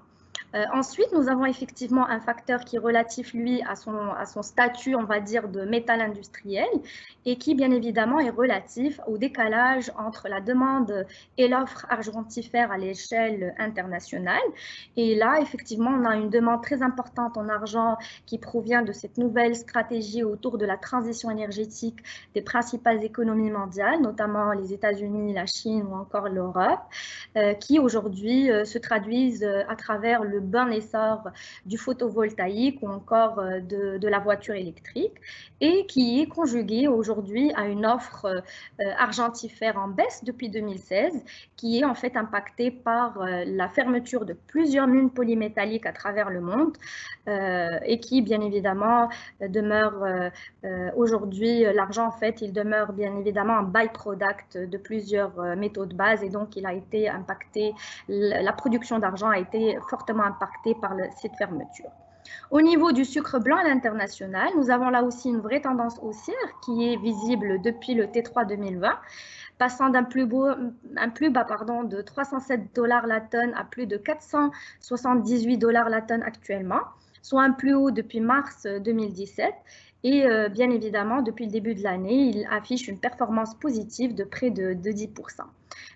Ensuite, nous avons effectivement un facteur qui est relatif, lui, à son statut, on va dire, de métal industriel et qui, bien évidemment, est relatif au décalage entre la demande et l'offre argentifère à l'échelle internationale. Et là, effectivement, on a une demande très importante en argent qui provient de cette nouvelle stratégie autour de la transition énergétique des principales économies mondiales, notamment les États-Unis, la Chine ou encore l'Europe, qui aujourd'hui se traduisent à travers le bon essor du photovoltaïque ou encore de la voiture électrique, et qui est conjugué aujourd'hui à une offre argentifère en baisse depuis 2016, qui est en fait impactée par la fermeture de plusieurs mines polymétalliques à travers le monde et qui bien évidemment demeure aujourd'hui, l'argent en fait, il demeure bien évidemment un byproduct de plusieurs métaux de base, et donc il a été impacté, la production d'argent a été fortement impactée par cette fermeture. Au niveau du sucre blanc à l'international, nous avons là aussi une vraie tendance haussière qui est visible depuis le T3 2020, passant d'un plus bas de 307 $ la tonne à plus de 478 $ la tonne actuellement, soit un plus haut depuis mars 2017. Et bien évidemment, depuis le début de l'année, il affiche une performance positive de près de 10%.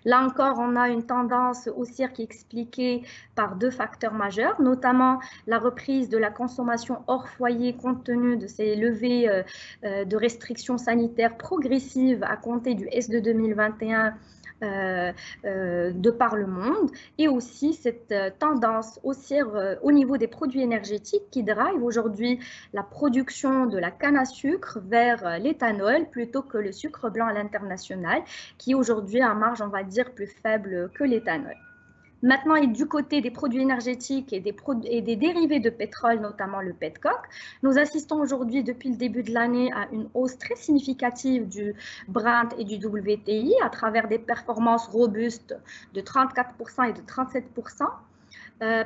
Là encore, on a une tendance haussière qui est expliquée par 2 facteurs majeurs, notamment la reprise de la consommation hors foyer compte tenu de ces levées de restrictions sanitaires progressives à compter du S2 2021 de par le monde, et aussi cette tendance haussière au niveau des produits énergétiques qui drive aujourd'hui la production de la canne à sucre vers l'éthanol plutôt que le sucre blanc à l'international, qui aujourd'hui a une marge, on va dire, plus faible que l'éthanol. Maintenant, et du côté des produits énergétiques et des dérivés de pétrole, notamment le petcoke, nous assistons aujourd'hui depuis le début de l'année à une hausse très significative du Brent et du WTI à travers des performances robustes de 34% et de 37%.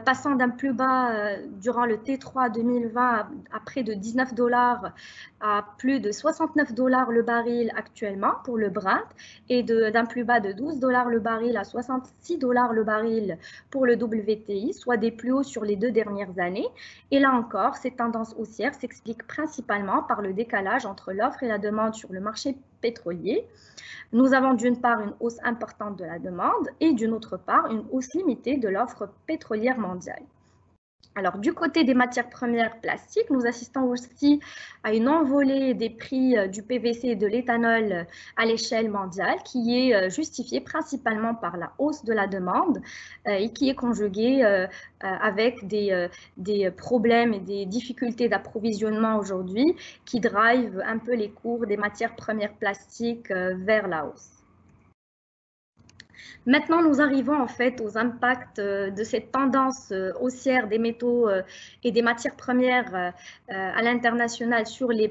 Passant d'un plus bas durant le T3 2020 à près de 19 $ à plus de 69 $ le baril actuellement pour le Brent, et d'un plus bas de 12 $ le baril à 66 $ le baril pour le WTI, soit des plus hauts sur les 2 dernières années. Et là encore, cette tendance haussière s'explique principalement par le décalage entre l'offre et la demande sur le marché pétrolier. Nous avons d'une part une hausse importante de la demande et d'une autre part une hausse limitée de l'offre pétrolière mondiale. Alors, du côté des matières premières plastiques, nous assistons aussi à une envolée des prix du PVC et de l'éthanol à l'échelle mondiale qui est justifiée principalement par la hausse de la demande et qui est conjuguée avec des problèmes et des difficultés d'approvisionnement aujourd'hui qui drivent un peu les cours des matières premières plastiques vers la hausse. Maintenant, nous arrivons en fait aux impacts de cette tendance haussière des métaux et des matières premières à l'international sur les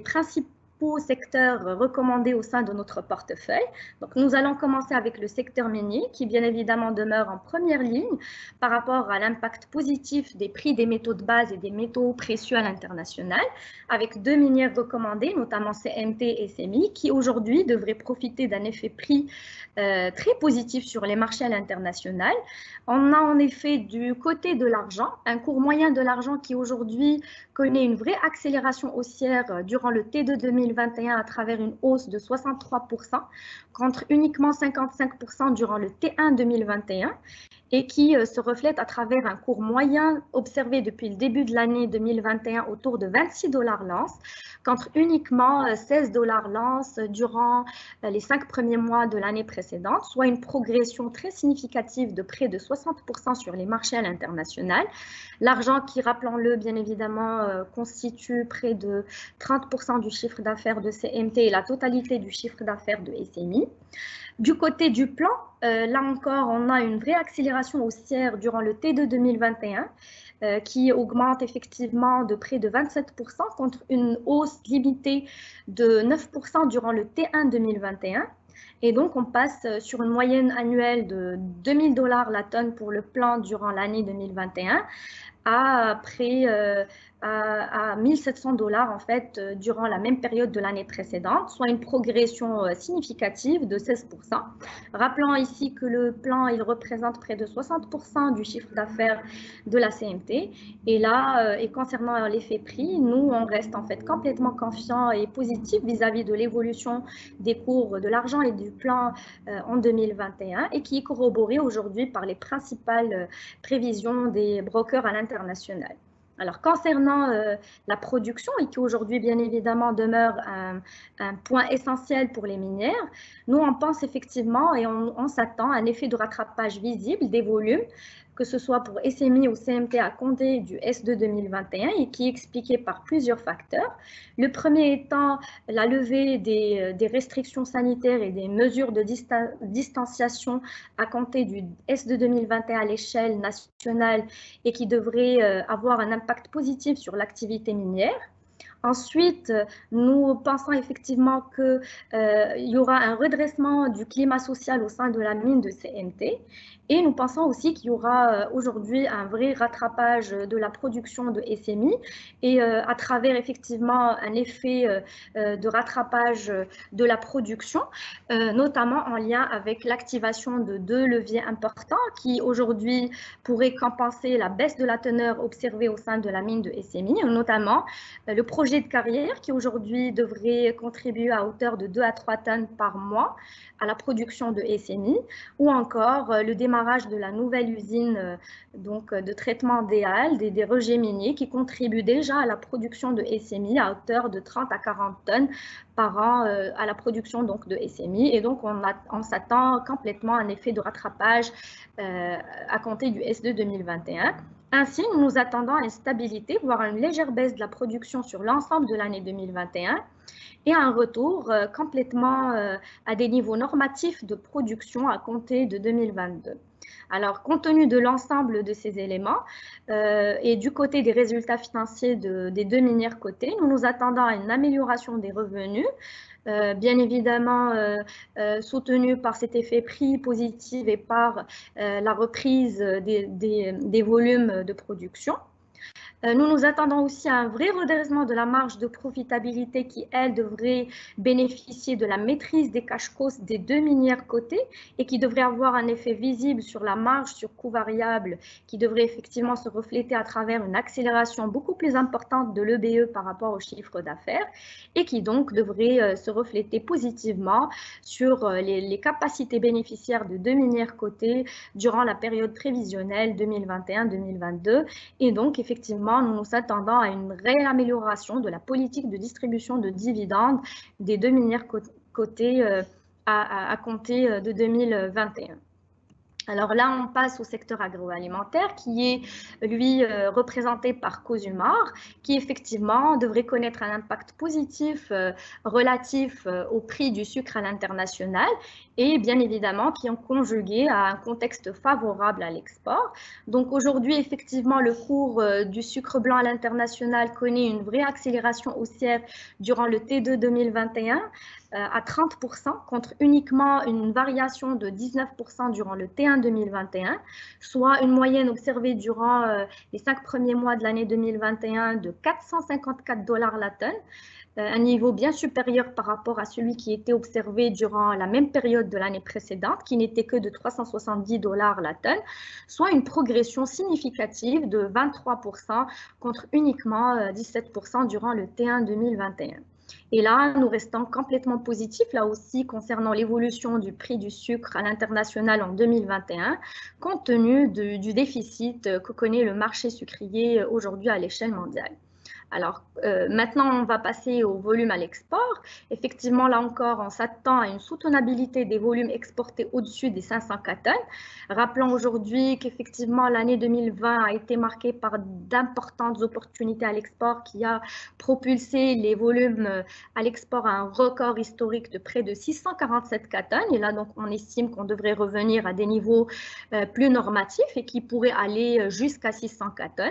principaux secteurs recommandés au sein de notre portefeuille. Donc, nous allons commencer avec le secteur minier, qui bien évidemment demeure en première ligne par rapport à l'impact positif des prix des métaux de base et des métaux précieux à l'international, avec 2 minières recommandées, notamment CMT et SMI, qui aujourd'hui devraient profiter d'un effet prix très positif sur les marchés à l'international. On a en effet du côté de l'argent, un cours moyen de l'argent qui aujourd'hui connaît une vraie accélération haussière durant le T2 2021 à travers une hausse de 63% contre uniquement 55% durant le T1 2021 et qui se reflète à travers un cours moyen observé depuis le début de l'année 2021 autour de 26 $ l'once, contre uniquement 16 $ l'once durant les 5 premiers mois de l'année précédente, soit une progression très significative de près de 60% sur les marchés à l'international. L'argent qui, rappelons-le, bien évidemment, constitue près de 30% du chiffre d'affaires de CMT et la totalité du chiffre d'affaires de SMI. Du côté du plan, là encore, on a une vraie accélération haussière durant le T2 2021 qui augmente effectivement de près de 27% contre une hausse limitée de 9% durant le T1 2021. Et donc, on passe sur une moyenne annuelle de 2000 $ la tonne pour le plan durant l'année 2021 à près à 1700 $ en fait durant la même période de l'année précédente, soit une progression significative de 16%. Rappelons ici que le plan il représente près de 60% du chiffre d'affaires de la CMT. Et là, et concernant l'effet prix, nous on reste en fait complètement confiants et positifs vis-à-vis de l'évolution des cours de l'argent et du plan en 2021 et qui est corroboré aujourd'hui par les principales prévisions des brokers à l'international. Alors, concernant la production, et qui aujourd'hui, bien évidemment, demeure un point essentiel pour les minières, nous, on pense effectivement et on s'attend à un effet de rattrapage visible des volumes, que ce soit pour SMI ou CMT à compter du S2 2021 et qui est expliqué par plusieurs facteurs. Le premier étant la levée des restrictions sanitaires et des mesures de distanciation à compter du S2 2021 à l'échelle nationale et qui devrait avoir un impact positif sur l'activité minière. Ensuite, nous pensons effectivement qu'il y aura un redressement du climat social au sein de la mine de CMT et nous pensons aussi qu'il y aura aujourd'hui un vrai rattrapage de la production de SMI et à travers effectivement un effet de rattrapage de la production, notamment en lien avec l'activation de 2 leviers importants qui aujourd'hui pourraient compenser la baisse de la teneur observée au sein de la mine de SMI, notamment le projet de carrière qui aujourd'hui devrait contribuer à hauteur de 2 à 3 tonnes par mois à la production de SMI, ou encore le démarrage de la nouvelle usine donc, de traitement des halles, des rejets miniers qui contribue déjà à la production de SMI à hauteur de 30 à 40 tonnes par an à la production donc, de SMI. Et donc, on s'attend complètement à un effet de rattrapage à compter du S2 2021. Ainsi, nous nous attendons à une stabilité, voire à une légère baisse de la production sur l'ensemble de l'année 2021 et à un retour complètement à des niveaux normatifs de production à compter de 2022. Alors, compte tenu de l'ensemble de ces éléments et du côté des résultats financiers des 2 minières cotées, nous nous attendons à une amélioration des revenus, bien évidemment soutenu par cet effet prix positif et par la reprise des volumes de production. Nous nous attendons aussi à un vrai redressement de la marge de profitabilité qui, elle, devrait bénéficier de la maîtrise des cash costs des 2 minières cotées et qui devrait avoir un effet visible sur la marge sur coût variable qui devrait effectivement se refléter à travers une accélération beaucoup plus importante de l'EBE par rapport au chiffre d'affaires et qui donc devrait se refléter positivement sur les capacités bénéficiaires de 2 minières cotées durant la période prévisionnelle 2021-2022 et donc effectivement nous nous attendons à une réelle amélioration de la politique de distribution de dividendes des 2 minières cotées à compter de 2021. Alors là, on passe au secteur agroalimentaire qui est, lui, représenté par Cosumar, qui effectivement devrait connaître un impact positif relatif au prix du sucre à l'international et bien évidemment qui est conjugué à un contexte favorable à l'export. Donc aujourd'hui, effectivement, le cours du sucre blanc à l'international connaît une vraie accélération haussière durant le T2 2021 à 30% contre uniquement une variation de 19% durant le T1 2021, soit une moyenne observée durant les 5 premiers mois de l'année 2021 de 454 $ la tonne, un niveau bien supérieur par rapport à celui qui était observé durant la même période de l'année précédente, qui n'était que de 370 $ la tonne, soit une progression significative de 23% contre uniquement 17% durant le T1 2021. Et là, nous restons complètement positifs, là aussi, concernant l'évolution du prix du sucre à l'international en 2021, compte tenu du déficit que connaît le marché sucrier aujourd'hui à l'échelle mondiale. Alors, maintenant, on va passer au volume à l'export. Effectivement, là encore, on s'attend à une soutenabilité des volumes exportés au-dessus des 504 tonnes. Rappelons aujourd'hui qu'effectivement, l'année 2020 a été marquée par d'importantes opportunités à l'export qui a propulsé les volumes à l'export à un record historique de près de 647 tonnes. Et là, donc, on estime qu'on devrait revenir à des niveaux plus normatifs et qui pourraient aller jusqu'à 604 tonnes.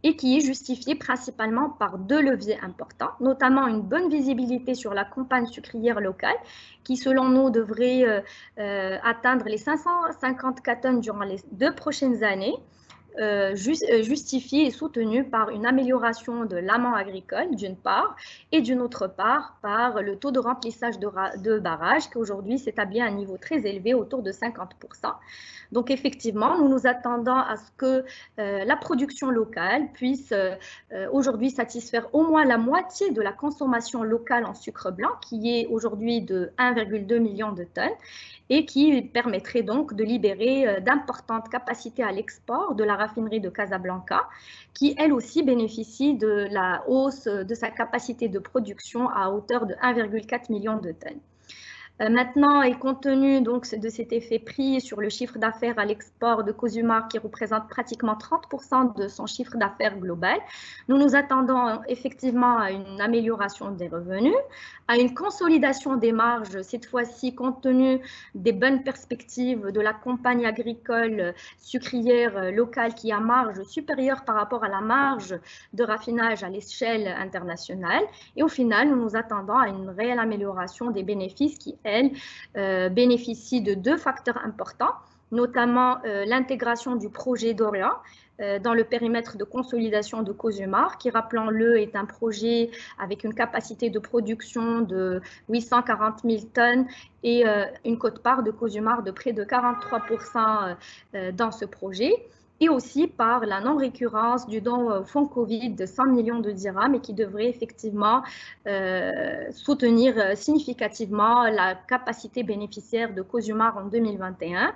Et qui est justifié principalement par deux leviers importants, notamment une bonne visibilité sur la campagne sucrière locale, qui selon nous devrait atteindre les 554 tonnes durant les 2 prochaines années, justifiée et soutenue par une amélioration de l'amont agricole d'une part et d'une autre part par le taux de remplissage de barrages qui aujourd'hui s'établit à un niveau très élevé autour de 50%. Donc effectivement, nous nous attendons à ce que la production locale puisse aujourd'hui satisfaire au moins la moitié de la consommation locale en sucre blanc qui est aujourd'hui de 1,2 million de tonnes et qui permettrait donc de libérer d'importantes capacités à l'export de la raffinerie de Casablanca, qui elle aussi bénéficie de la hausse de sa capacité de production à hauteur de 1,4 million de tonnes. Maintenant, et compte tenu donc de cet effet prix sur le chiffre d'affaires à l'export de Cosumar qui représente pratiquement 30% de son chiffre d'affaires global, nous nous attendons effectivement à une amélioration des revenus, à une consolidation des marges, cette fois-ci compte tenu des bonnes perspectives de la campagne agricole sucrière locale qui a marge supérieure par rapport à la marge de raffinage à l'échelle internationale. Et au final, nous nous attendons à une réelle amélioration des bénéfices qui, bénéficie de deux facteurs importants, notamment l'intégration du projet Dorian dans le périmètre de consolidation de Cosumar, qui, rappelons-le, est un projet avec une capacité de production de 840 000 tonnes et une quote-part de Cosumar de près de 43% dans ce projet. Et aussi par la non-récurrence du don au fonds Covid de 100 millions de dirhams et qui devrait effectivement soutenir significativement la capacité bénéficiaire de Cosumar en 2021.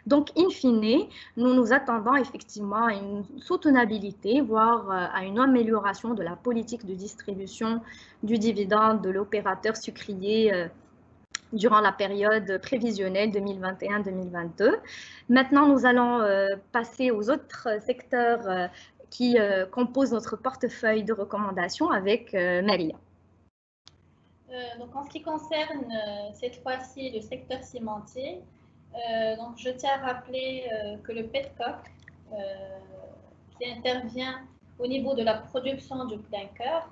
Donc, in fine, nous nous attendons effectivement à une soutenabilité, voire à une amélioration de la politique de distribution du dividende de l'opérateur sucrier durant la période prévisionnelle 2021-2022. Maintenant, nous allons passer aux autres secteurs qui composent notre portefeuille de recommandations avec Maria. Donc, en ce qui concerne cette fois-ci le secteur cimentier, donc je tiens à rappeler que le petcoke, qui intervient au niveau de la production du clinker,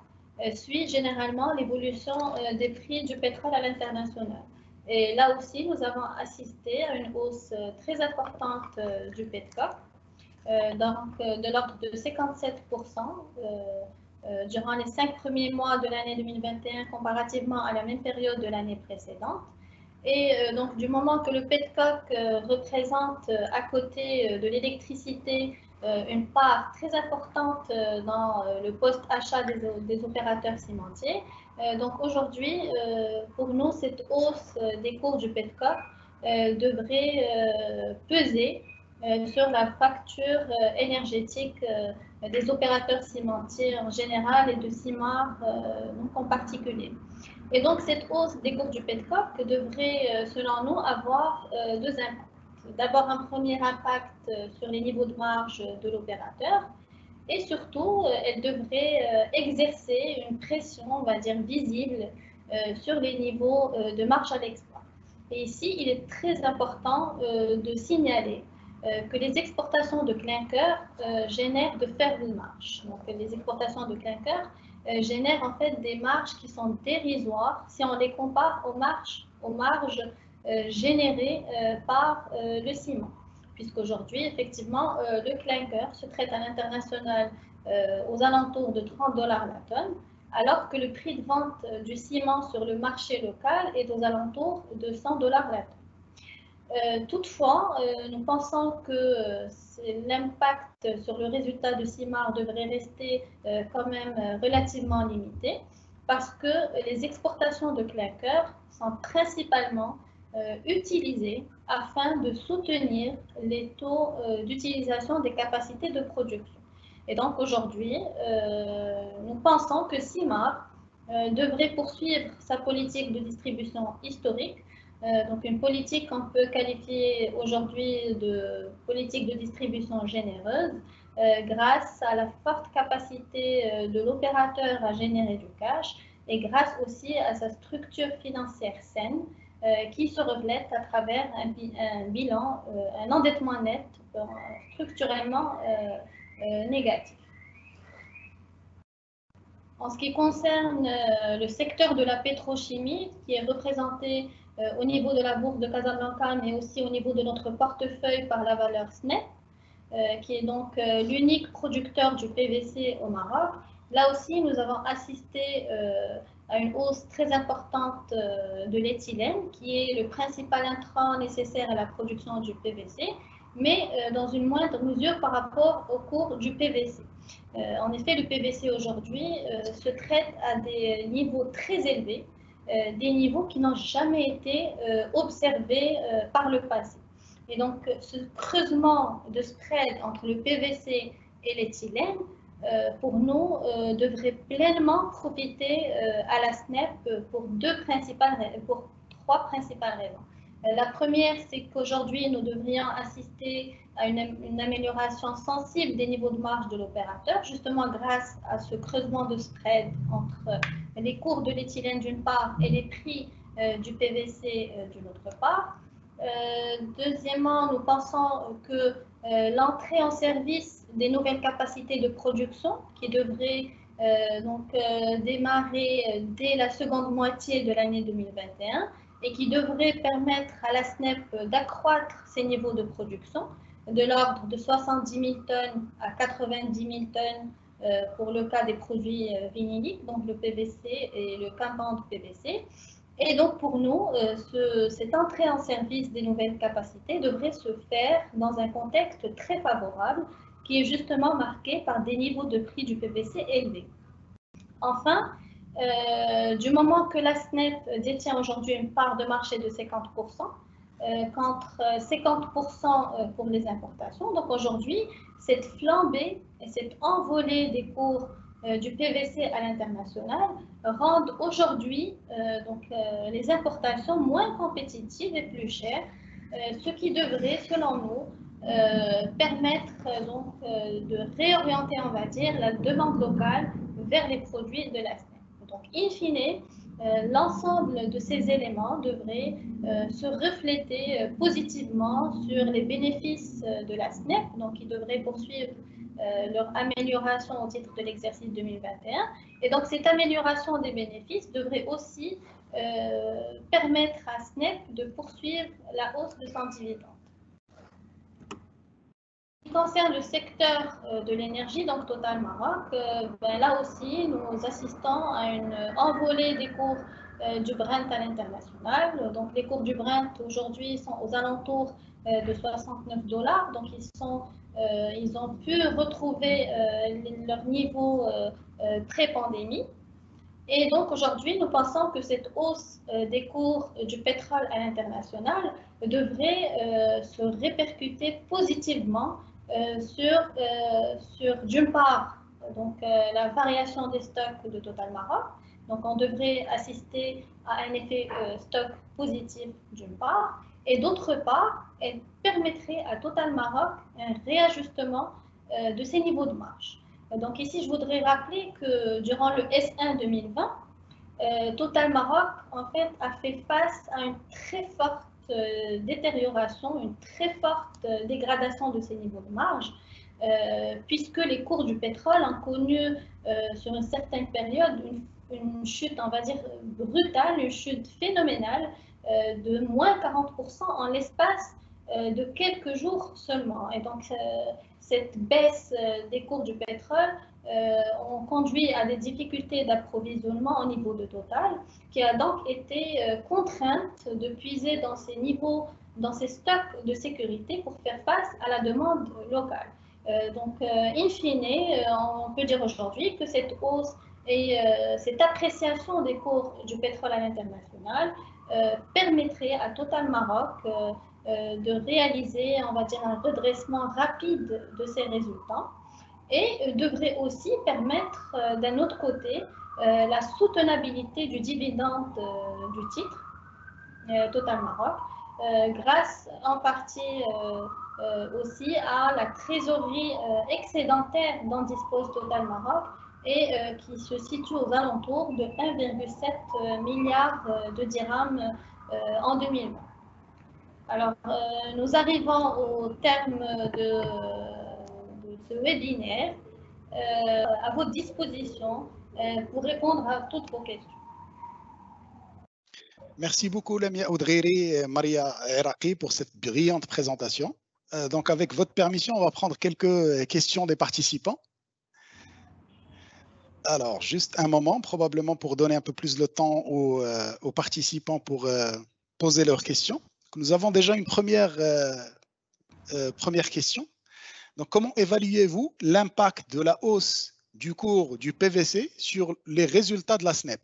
suit généralement l'évolution des prix du pétrole à l'international. Et là aussi, nous avons assisté à une hausse très importante du petcoke, donc de l'ordre de 57% durant les 5 premiers mois de l'année 2021 comparativement à la même période de l'année précédente. Et donc, du moment que le petcoke représente à côté de l'électricité une part très importante dans le post-achat des opérateurs cimentiers. Donc aujourd'hui, pour nous, cette hausse des cours du petcoke devrait peser sur la facture énergétique des opérateurs cimentiers en général et de Cimar en particulier. Et donc cette hausse des cours du petcoke devrait, selon nous, avoir deux impacts. d'abord un premier impact sur les niveaux de marge de l'opérateur et surtout, elle devrait exercer une pression, on va dire, visible sur les niveaux de marge à l'export. Et ici, il est très important de signaler que les exportations de clinker génèrent de faibles marges. Donc, les exportations de clinker génèrent en fait des marges qui sont dérisoires si on les compare aux marges générées par le ciment. Puisqu'aujourd'hui, effectivement, le clinker se traite à l'international aux alentours de 30 $ la tonne, alors que le prix de vente du ciment sur le marché local est aux alentours de 100 $ la tonne. Toutefois, nous pensons que l'impact sur le résultat de CIMAR devrait rester quand même relativement limité parce que les exportations de clinker sont principalement utilisées afin de soutenir les taux d'utilisation des capacités de production. Et donc aujourd'hui, nous pensons que CIMAR devrait poursuivre sa politique de distribution historique, donc une politique qu'on peut qualifier aujourd'hui de politique de distribution généreuse, grâce à la forte capacité de l'opérateur à générer du cash et grâce aussi à sa structure financière saine qui se reflète à travers un bilan, un endettement net structurellement négatif. En ce qui concerne le secteur de la pétrochimie, qui est représenté au niveau de la bourse de Casablanca, mais aussi au niveau de notre portefeuille par la valeur SNEP, qui est donc l'unique producteur du PVC au Maroc. Là aussi, nous avons assisté à une hausse très importante de l'éthylène, qui est le principal intrant nécessaire à la production du PVC, mais dans une moindre mesure par rapport au cours du PVC. En effet, le PVC aujourd'hui se traite à des niveaux très élevés, des niveaux qui n'ont jamais été observés par le passé. Et donc, ce creusement de spread entre le PVC et l'éthylène, pour nous, devrait pleinement profiter à la SNEP pour trois principales raisons. La première, c'est qu'aujourd'hui, nous devrions assister à une amélioration sensible des niveaux de marge de l'opérateur, justement grâce à ce creusement de spread entre les cours de l'éthylène d'une part et les prix du PVC d'une autre part. Deuxièmement, nous pensons que l'entrée en service des nouvelles capacités de production qui devraient démarrer dès la seconde moitié de l'année 2021 et qui devrait permettre à la SNEP d'accroître ses niveaux de production de l'ordre de 70 000 tonnes à 90 000 tonnes pour le cas des produits vinyliques, donc le PVC et le campant de PVC. Et donc pour nous, cette entrée en service des nouvelles capacités devrait se faire dans un contexte très favorable qui est justement marqué par des niveaux de prix du PVC élevés. Enfin, du moment que la SNEP détient aujourd'hui une part de marché de 50%, contre 50% pour les importations. Donc aujourd'hui, cette flambée et cette envolée des cours du PVC à l'international rendent aujourd'hui les importations moins compétitives et plus chères, ce qui devrait, selon nous, permettre de réorienter, on va dire, la demande locale vers les produits de la SNEP. Donc, in fine, l'ensemble de ces éléments devraient se refléter positivement sur les bénéfices de la SNEP, donc ils devraient poursuivre leur amélioration au titre de l'exercice 2021. Et donc, cette amélioration des bénéfices devrait aussi permettre à SNEP de poursuivre la hausse de son dividende. En ce qui concerne le secteur de l'énergie, donc Total Maroc, là aussi, nous assistons à une envolée des cours du Brent à l'international. Donc, les cours du Brent aujourd'hui sont aux alentours de 69 $. Donc, ils ont pu retrouver leur niveau pré-pandémie. Et donc, aujourd'hui, nous pensons que cette hausse des cours du pétrole à l'international devrait se répercuter positivement sur d'une part, la variation des stocks de Total Maroc. Donc, on devrait assister à un effet stock positif d'une part, Et d'autre part, elle permettrait à Total Maroc un réajustement de ses niveaux de marge. Donc ici, je voudrais rappeler que durant le S1 2020, Total Maroc, en fait, a fait face à une très forte détérioration, une très forte dégradation de ses niveaux de marge, puisque les cours du pétrole ont connu sur une certaine période une chute, on va dire, brutale, une chute phénoménale de moins 40% en l'espace de quelques jours seulement. Et donc, cette baisse des cours du pétrole ont conduit à des difficultés d'approvisionnement au niveau de Total, qui a donc été contrainte de puiser dans ses niveaux, dans ses stocks de sécurité pour faire face à la demande locale. Donc, in fine, on peut dire aujourd'hui que cette hausse et cette appréciation des cours du pétrole à l'international permettrait à Total Maroc de réaliser, on va dire, un redressement rapide de ses résultats et devrait aussi permettre, d'un autre côté, la soutenabilité du dividende du titre Total Maroc, grâce en partie aussi à la trésorerie excédentaire dont dispose Total Maroc et qui se situe aux alentours de 1,7 milliard de dirhams en 2020. Alors, nous arrivons au terme de ce webinaire à votre disposition pour répondre à toutes vos questions. Merci beaucoup, Lamia Oudriri et Maria Eraqi, pour cette brillante présentation. Donc, avec votre permission, on va prendre quelques questions des participants. Alors, juste un moment, probablement pour donner un peu plus le temps aux participants pour poser leurs questions. Nous avons déjà une première question. Donc, comment évaluez-vous l'impact de la hausse du cours du PVC sur les résultats de la SNEP?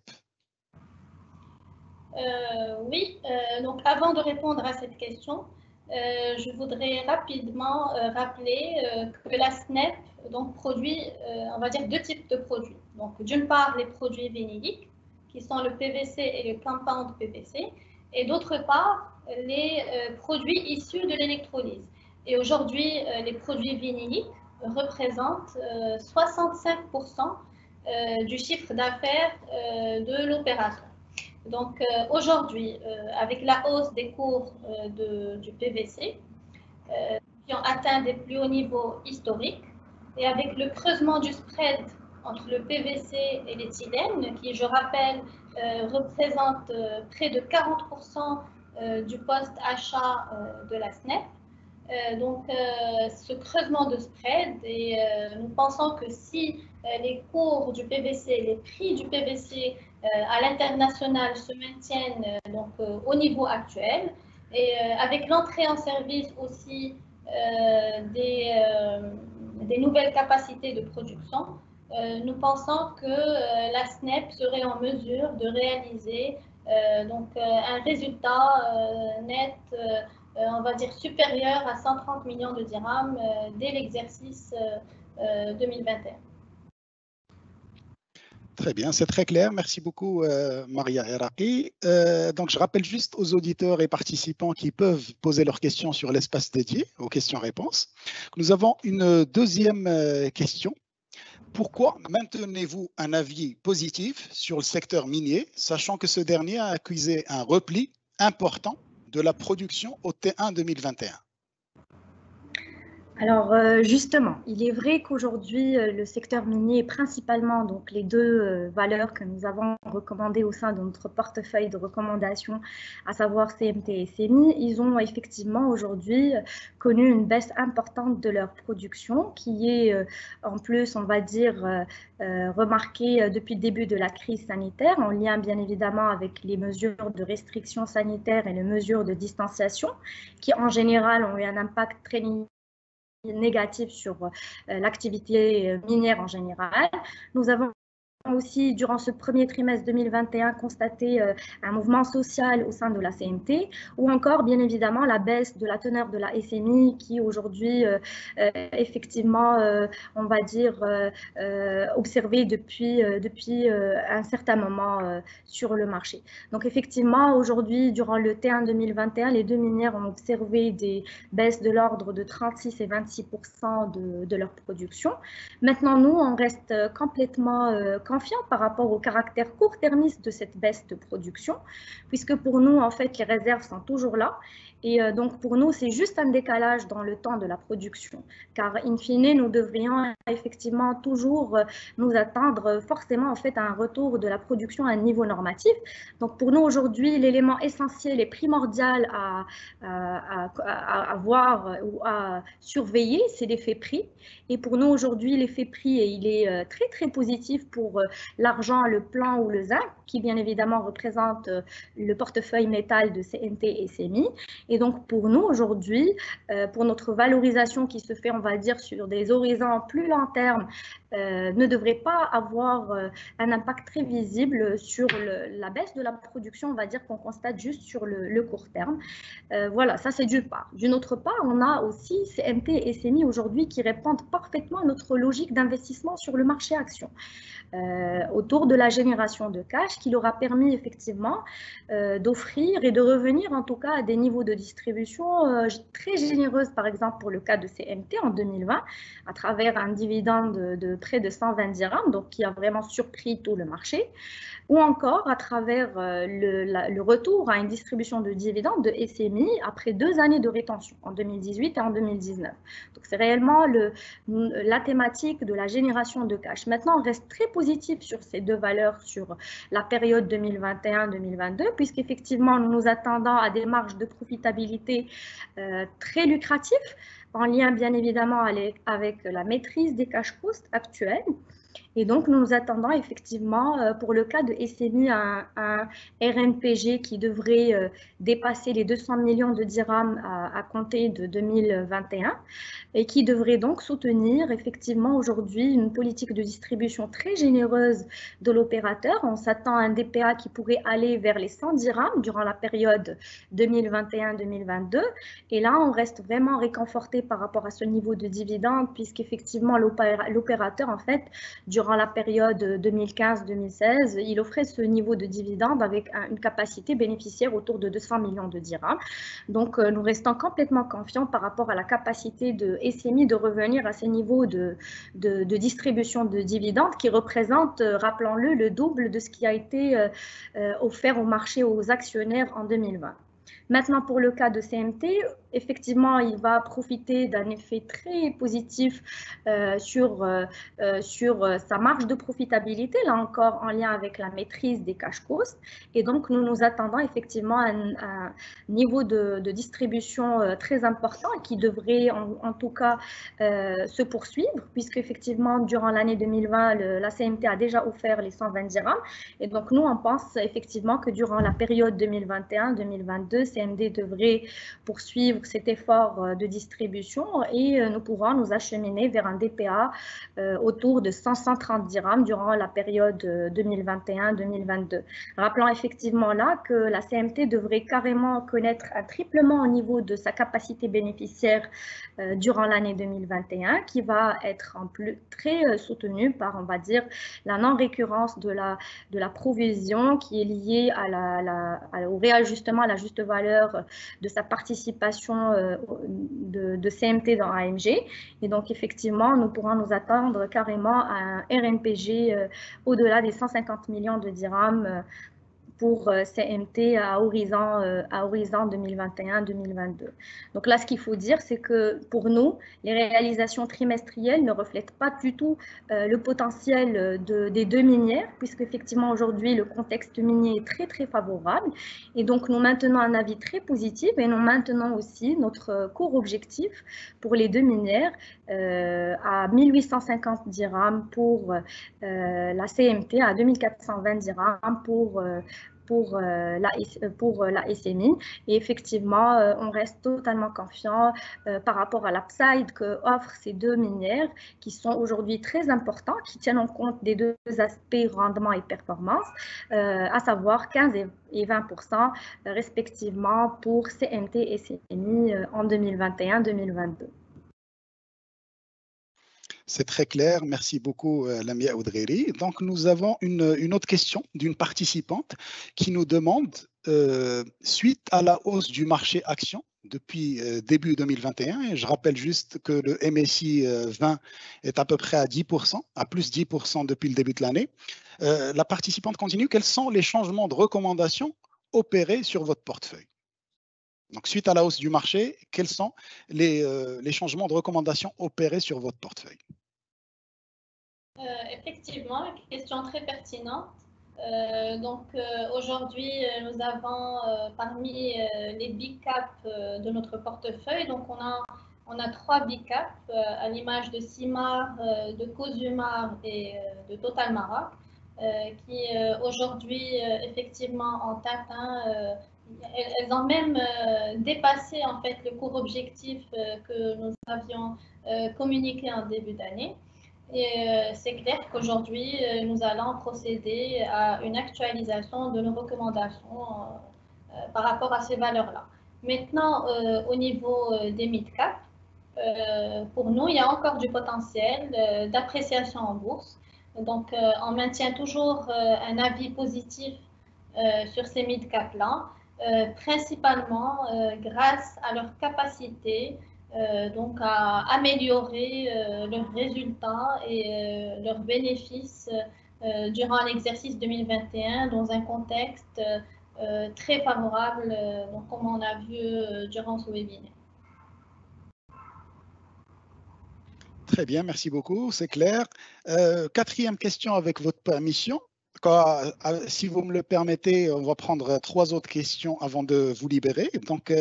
Oui, donc avant de répondre à cette question, je voudrais rapidement rappeler que la SNEP donc, produit, on va dire, deux types de produits. Donc, d'une part, les produits vinyliques, qui sont le PVC et le compound PVC, et d'autre part, les produits issus de l'électrolyse. Et aujourd'hui, les produits vinyliques représentent 65% du chiffre d'affaires de l'opérateur. Donc aujourd'hui, avec la hausse des cours du PVC, qui ont atteint des plus hauts niveaux historiques, et avec le creusement du spread entre le PVC et l'éthylène, qui, je rappelle, représente près de 40% du poste achat de la SNEP. Donc, ce creusement de spread, et nous pensons que si les cours du PVC, les prix du PVC à l'international se maintiennent donc, au niveau actuel, et avec l'entrée en service aussi des nouvelles capacités de production, nous pensons que la SNEP serait en mesure de réaliser donc, un résultat net on va dire supérieur à 130 millions de dirhams dès l'exercice 2021. Très bien, c'est très clair. Merci beaucoup, Maria Eraqi. Donc, je rappelle juste aux auditeurs et participants qui peuvent poser leurs questions sur l'espace dédié aux questions-réponses. Nous avons une deuxième question. Pourquoi maintenez-vous un avis positif sur le secteur minier, sachant que ce dernier a accusé un repli important de la production au T1 2021? Alors justement, il est vrai qu'aujourd'hui, le secteur minier, principalement donc les deux valeurs que nous avons recommandées au sein de notre portefeuille de recommandations, à savoir CMT et CMI, ils ont effectivement aujourd'hui connu une baisse importante de leur production qui est en plus, on va dire, remarquée depuis le début de la crise sanitaire, en lien bien évidemment avec les mesures de restriction sanitaire et les mesures de distanciation qui en général ont eu un impact très négatif sur l'activité minière en général. Nous avons aussi, durant ce premier trimestre 2021, constaté un mouvement social au sein de la CMT, ou encore, bien évidemment, la baisse de la teneur de la SMI qui, aujourd'hui, effectivement, on va dire, observée depuis un certain moment sur le marché. Donc, effectivement, aujourd'hui, durant le T1 2021, les deux minières ont observé des baisses de l'ordre de 36 et 26% de leur production. Maintenant, nous, on reste complètement confiant par rapport au caractère court-termiste de cette baisse de production, puisque pour nous, en fait, les réserves sont toujours là. Et donc, pour nous, c'est juste un décalage dans le temps de la production, car in fine, nous devrions effectivement toujours nous attendre forcément en fait à un retour de la production à un niveau normatif. Donc, pour nous, aujourd'hui, l'élément essentiel et primordial à voir ou à surveiller, c'est l'effet prix. Et pour nous, aujourd'hui, l'effet prix, il est très, très positif pour l'argent, le plomb ou le zinc, qui bien évidemment représente le portefeuille métal de CNT et CMI. Et donc, pour nous, aujourd'hui, pour notre valorisation qui se fait, on va dire, sur des horizons plus long terme, ne devrait pas avoir un impact très visible sur la baisse de la production, on va dire, qu'on constate juste sur le court terme. Voilà, ça c'est d'une part. D'une autre part, on a aussi CNT et SMI aujourd'hui qui répondent parfaitement à notre logique d'investissement sur le marché action. Autour de la génération de cash qui leur a permis effectivement d'offrir et de revenir en tout cas à des niveaux de distribution très généreuses, par exemple pour le cas de CMT en 2020, à travers un dividende de près de 120 dirhams, donc qui a vraiment surpris tout le marché, ou encore à travers le retour à une distribution de dividendes de SMI après 2 années de rétention, en 2018 et en 2019. Donc c'est réellement la thématique de la génération de cash. Maintenant, on reste très positif sur ces deux valeurs sur la période 2021-2022, puisqu'effectivement, nous nous attendons à des marges de profitabilité très lucratives, en lien bien évidemment avec la maîtrise des cash costs actuels. Et donc, nous nous attendons effectivement, pour le cas de SMI, un RNPG qui devrait dépasser les 200 millions de dirhams à compter de 2021 et qui devrait donc soutenir effectivement aujourd'hui une politique de distribution très généreuse de l'opérateur. On s'attend à un DPA qui pourrait aller vers les 100 dirhams durant la période 2021-2022. Et là, on reste vraiment réconforté par rapport à ce niveau de dividende puisqu'effectivement, l'opérateur, en fait, durant la période 2015-2016, il offrait ce niveau de dividende avec une capacité bénéficiaire autour de 200 millions de dirhams. Donc, nous restons complètement confiants par rapport à la capacité de SMI de revenir à ces niveaux de distribution de dividendes qui représentent, rappelons-le, le double de ce qui a été offert au marché aux actionnaires en 2020. Maintenant, pour le cas de CMT, effectivement, il va profiter d'un effet très positif sur sa marge de profitabilité, là encore en lien avec la maîtrise des cash costs. Et donc, nous nous attendons effectivement à un niveau de distribution très important qui devrait en tout cas se poursuivre, puisque effectivement, durant l'année 2020, la CMT a déjà offert les 120 dirhams. Et donc, nous, on pense effectivement que durant la période 2021-2022, CMD devrait poursuivre cet effort de distribution et nous pourrons nous acheminer vers un DPA autour de 130 dirhams durant la période 2021-2022. Rappelons effectivement là que la CMT devrait carrément connaître un triplement au niveau de sa capacité bénéficiaire durant l'année 2021 qui va être en plus très soutenue par, on va dire, la non-récurrence de la provision qui est liée au réajustement à la juste valeur de sa participation de CMT dans AMG. Et donc, effectivement, nous pourrons nous attendre carrément à un RNPG au-delà des 150 millions de dirhams pour CMT à horizon 2021-2022. Donc là, ce qu'il faut dire, c'est que pour nous, les réalisations trimestrielles ne reflètent pas du tout le potentiel des deux minières, puisqu'effectivement, aujourd'hui, le contexte minier est très, très favorable. Et donc, nous maintenons un avis très positif et nous maintenons aussi notre court objectif pour les deux minières à 1850 dirhams pour la CMT, à 2420 dirhams pour pour la SMI. Et effectivement, on reste totalement confiant par rapport à l'upside que offrent ces deux minières qui sont aujourd'hui très importants, qui tiennent en compte des deux aspects rendement et performance, à savoir 15 et 20% respectivement pour CMT et CMI en 2021-2022. C'est très clair. Merci beaucoup, Lamia Oudreri. Donc, nous avons une autre question d'une participante qui nous demande, suite à la hausse du marché action depuis début 2021, et je rappelle juste que le MSI 20 est à peu près à 10%, à plus 10% depuis le début de l'année. La participante continue. Quels sont les changements de recommandation opérés sur votre portefeuille? Donc, suite à la hausse du marché, quels sont les changements de recommandation opérés sur votre portefeuille? Effectivement, une question très pertinente. Aujourd'hui, nous avons parmi les big caps de notre portefeuille, donc on a 3 big caps à l'image de Simar, de Cosumar et de Total Maroc, qui aujourd'hui effectivement ont atteint, elles ont même dépassé en fait le cours objectif que nous avions communiqué en début d'année. Et c'est clair qu'aujourd'hui, nous allons procéder à une actualisation de nos recommandations par rapport à ces valeurs-là. Maintenant, au niveau des mid-cap, pour nous, il y a encore du potentiel d'appréciation en bourse. Donc, on maintient toujours un avis positif sur ces mid-cap-là, principalement grâce à leur capacité donc à améliorer leurs résultats et leurs bénéfices durant l'exercice 2021 dans un contexte très favorable, donc comme on a vu durant ce webinaire. Très bien, merci beaucoup, c'est clair. Quatrième question avec votre permission. Si vous me le permettez, on va prendre 3 autres questions avant de vous libérer. Donc,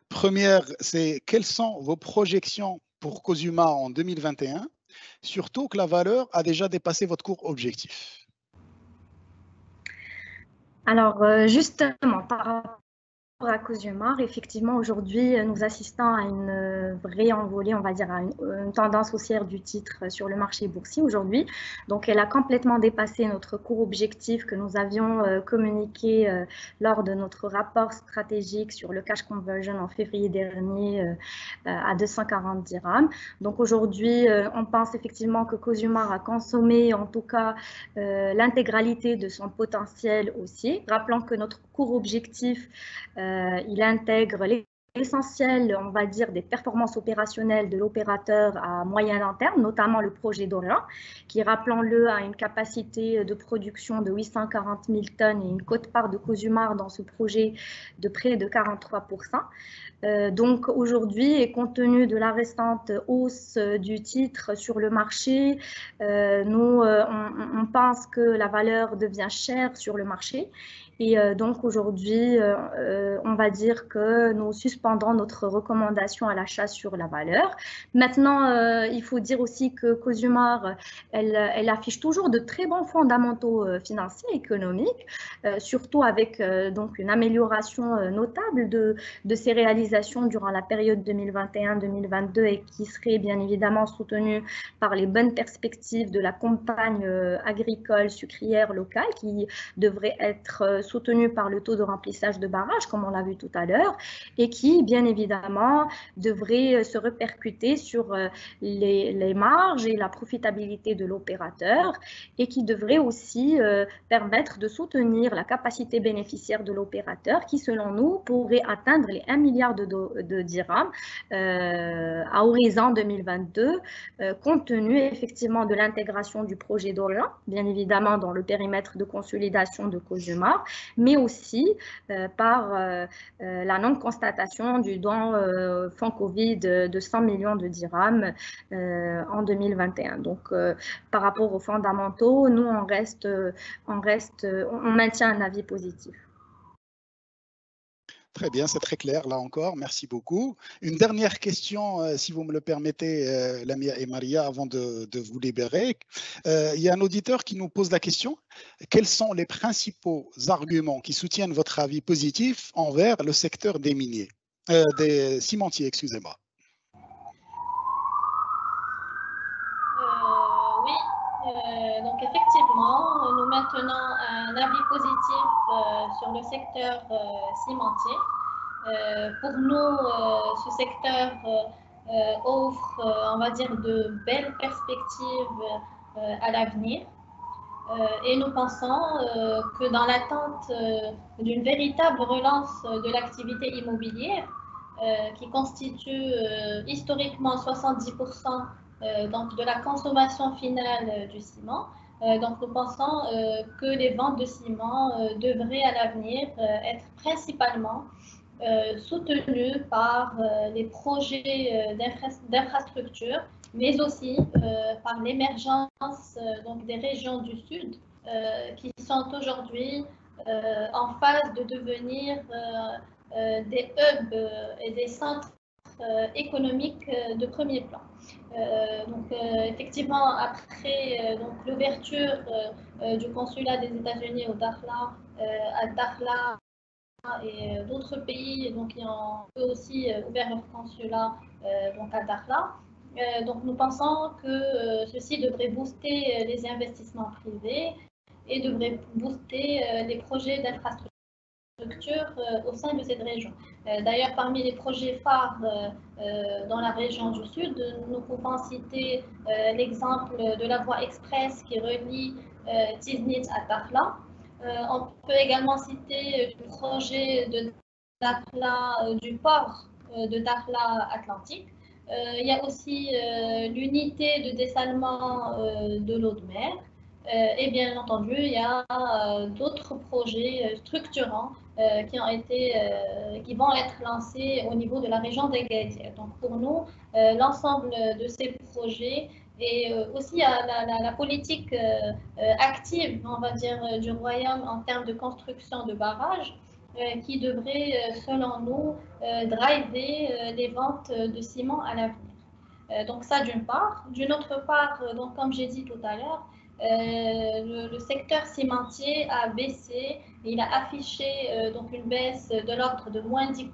première, c'est quelles sont vos projections pour Cosumar en 2021, surtout que la valeur a déjà dépassé votre cours objectif? Alors, justement, par rapport à Cosumar, effectivement, aujourd'hui, nous assistons à une vraie envolée, on va dire, à une tendance haussière du titre sur le marché boursier aujourd'hui. Donc, elle a complètement dépassé notre cours objectif que nous avions communiqué lors de notre rapport stratégique sur le cash conversion en février dernier à 240 dirhams. Donc, aujourd'hui, on pense effectivement que Cosumar a consommé, en tout cas, l'intégralité de son potentiel haussier. Rappelons que notre cours objectif, il intègre l'essentiel, on va dire, des performances opérationnelles de l'opérateur à moyen et long terme, notamment le projet d'Orient, qui, rappelons-le, a une capacité de production de 840 000 tonnes et une quote-part de Cosumar dans ce projet de près de 43%. Donc aujourd'hui, et compte tenu de la récente hausse du titre sur le marché, on pense que la valeur devient chère sur le marché. Et donc aujourd'hui, on va dire que nous suspendons notre recommandation à l'achat sur la valeur. Maintenant, il faut dire aussi que Cosumar, elle affiche toujours de très bons fondamentaux financiers et économiques, surtout avec donc une amélioration notable de ses réalisations durant la période 2021-2022 et qui serait bien évidemment soutenue par les bonnes perspectives de la campagne agricole sucrière locale qui devrait être soutenue par le taux de remplissage de barrages, comme on l'a vu tout à l'heure, et qui, bien évidemment, devrait se répercuter sur les marges et la profitabilité de l'opérateur et qui devrait aussi permettre de soutenir la capacité bénéficiaire de l'opérateur qui, selon nous, pourrait atteindre les 1 milliard de dirhams à horizon 2022, compte tenu effectivement de l'intégration du projet d'Orient, bien évidemment dans le périmètre de consolidation de Cosumar, mais aussi par la non-constatation du don fonds Covid de 100 millions de dirhams en 2021. Donc, par rapport aux fondamentaux, nous, on maintient un avis positif. Très bien, c'est très clair là encore. Merci beaucoup. Une dernière question, si vous me le permettez, Lamia et Maria, avant de vous libérer. Il y a un auditeur qui nous pose la question. Quels sont les principaux arguments qui soutiennent votre avis positif envers le secteur des miniers, des cimentiers, excusez-moi? Oui, donc effectivement, nous maintenons un avis positif sur le secteur cimentier. Pour nous, ce secteur offre, on va dire, de belles perspectives à l'avenir. Et nous pensons que dans l'attente d'une véritable relance de l'activité immobilière, qui constitue historiquement 70% donc de la consommation finale du ciment, donc nous pensons que les ventes de ciment devraient à l'avenir être principalement soutenues par les projets d'infrastructures, mais aussi par l'émergence donc des régions du Sud qui sont aujourd'hui en phase de devenir des hubs et des centres économiques de premier plan. Donc effectivement, après donc l'ouverture du consulat des États-Unis au Dakhla, à Dakhla et d'autres pays donc, qui ont eux aussi ouvert leur consulat donc à Dakhla. Donc nous pensons que ceci devrait booster les investissements privés et devrait booster les projets d'infrastructure au sein de cette région. D'ailleurs, parmi les projets phares dans la région du Sud, nous pouvons citer l'exemple de la voie express qui relie Tiznit à Dakhla. On peut également citer le projet de Dakhla, du port de Dakhla Atlantique. Il y a aussi l'unité de dessalement de l'eau de mer. Et bien entendu, il y a d'autres projets structurants qui vont être lancés au niveau de la région d'Agadir. Donc pour nous, l'ensemble de ces projets et aussi la politique active, on va dire, du Royaume en termes de construction de barrages qui devrait, selon nous, driver les ventes de ciment à l'avenir. Donc ça d'une part. D'une autre part, donc, comme j'ai dit tout à l'heure, le secteur cimentier a baissé. Il a affiché donc une baisse de l'ordre de moins 10%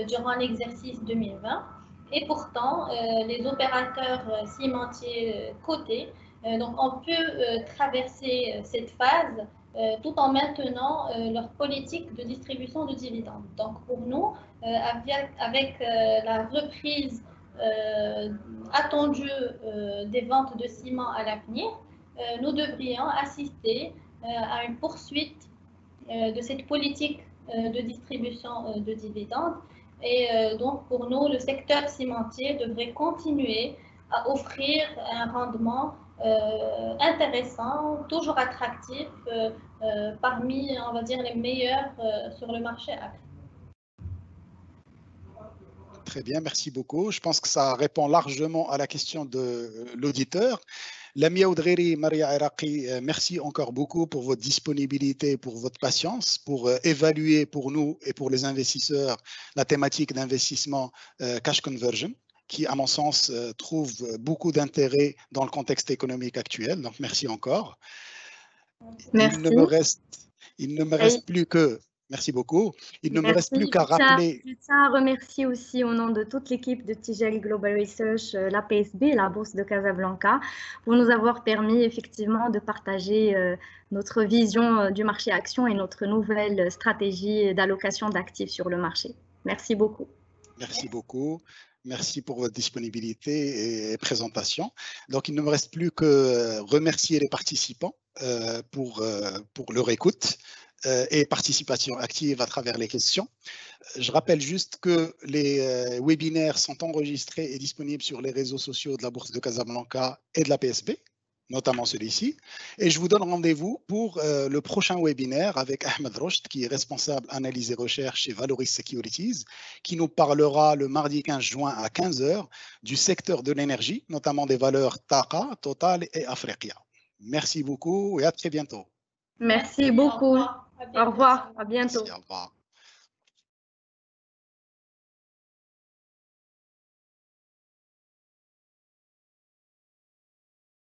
durant l'exercice 2020. Et pourtant, les opérateurs cimentiers cotés, donc on peut traverser cette phase tout en maintenant leur politique de distribution de dividendes. Donc pour nous, avec la reprise attendue des ventes de ciment à l'avenir, nous devrions assister à une poursuite de cette politique de distribution de dividendes. Et donc, pour nous, le secteur cimentier devrait continuer à offrir un rendement intéressant, toujours attractif, parmi, on va dire, les meilleurs sur le marché actuel. Très bien, merci beaucoup. Je pense que ça répond largement à la question de l'auditeur. Lamia Oudgheri, Maria Iraqi, merci encore beaucoup pour votre disponibilité, pour votre patience, pour évaluer pour nous et pour les investisseurs la thématique d'investissement cash conversion, qui, à mon sens, trouve beaucoup d'intérêt dans le contexte économique actuel. Donc, merci encore. Merci. Il ne me reste plus que... Merci beaucoup. Il ne me reste plus qu'à rappeler... Je tiens à remercier aussi au nom de toute l'équipe de Tijari Global Research, la PSB, la Bourse de Casablanca, pour nous avoir permis effectivement de partager notre vision du marché action et notre nouvelle stratégie d'allocation d'actifs sur le marché. Merci beaucoup. Merci beaucoup. Merci pour votre disponibilité et présentation. Donc, il ne me reste plus que remercier les participants pour leur écoute et participation active à travers les questions. Je rappelle juste que les webinaires sont enregistrés et disponibles sur les réseaux sociaux de la Bourse de Casablanca et de la PSB, notamment celui-ci. Et je vous donne rendez-vous pour le prochain webinaire avec Ahmed Rocht, qui est responsable analyse et recherche chez Valoris Securities, qui nous parlera le mardi 15 juin à 15 h du secteur de l'énergie, notamment des valeurs Taqa, Total et Africa. Merci beaucoup et à très bientôt. Merci beaucoup. Au revoir, à bientôt. Merci, au revoir.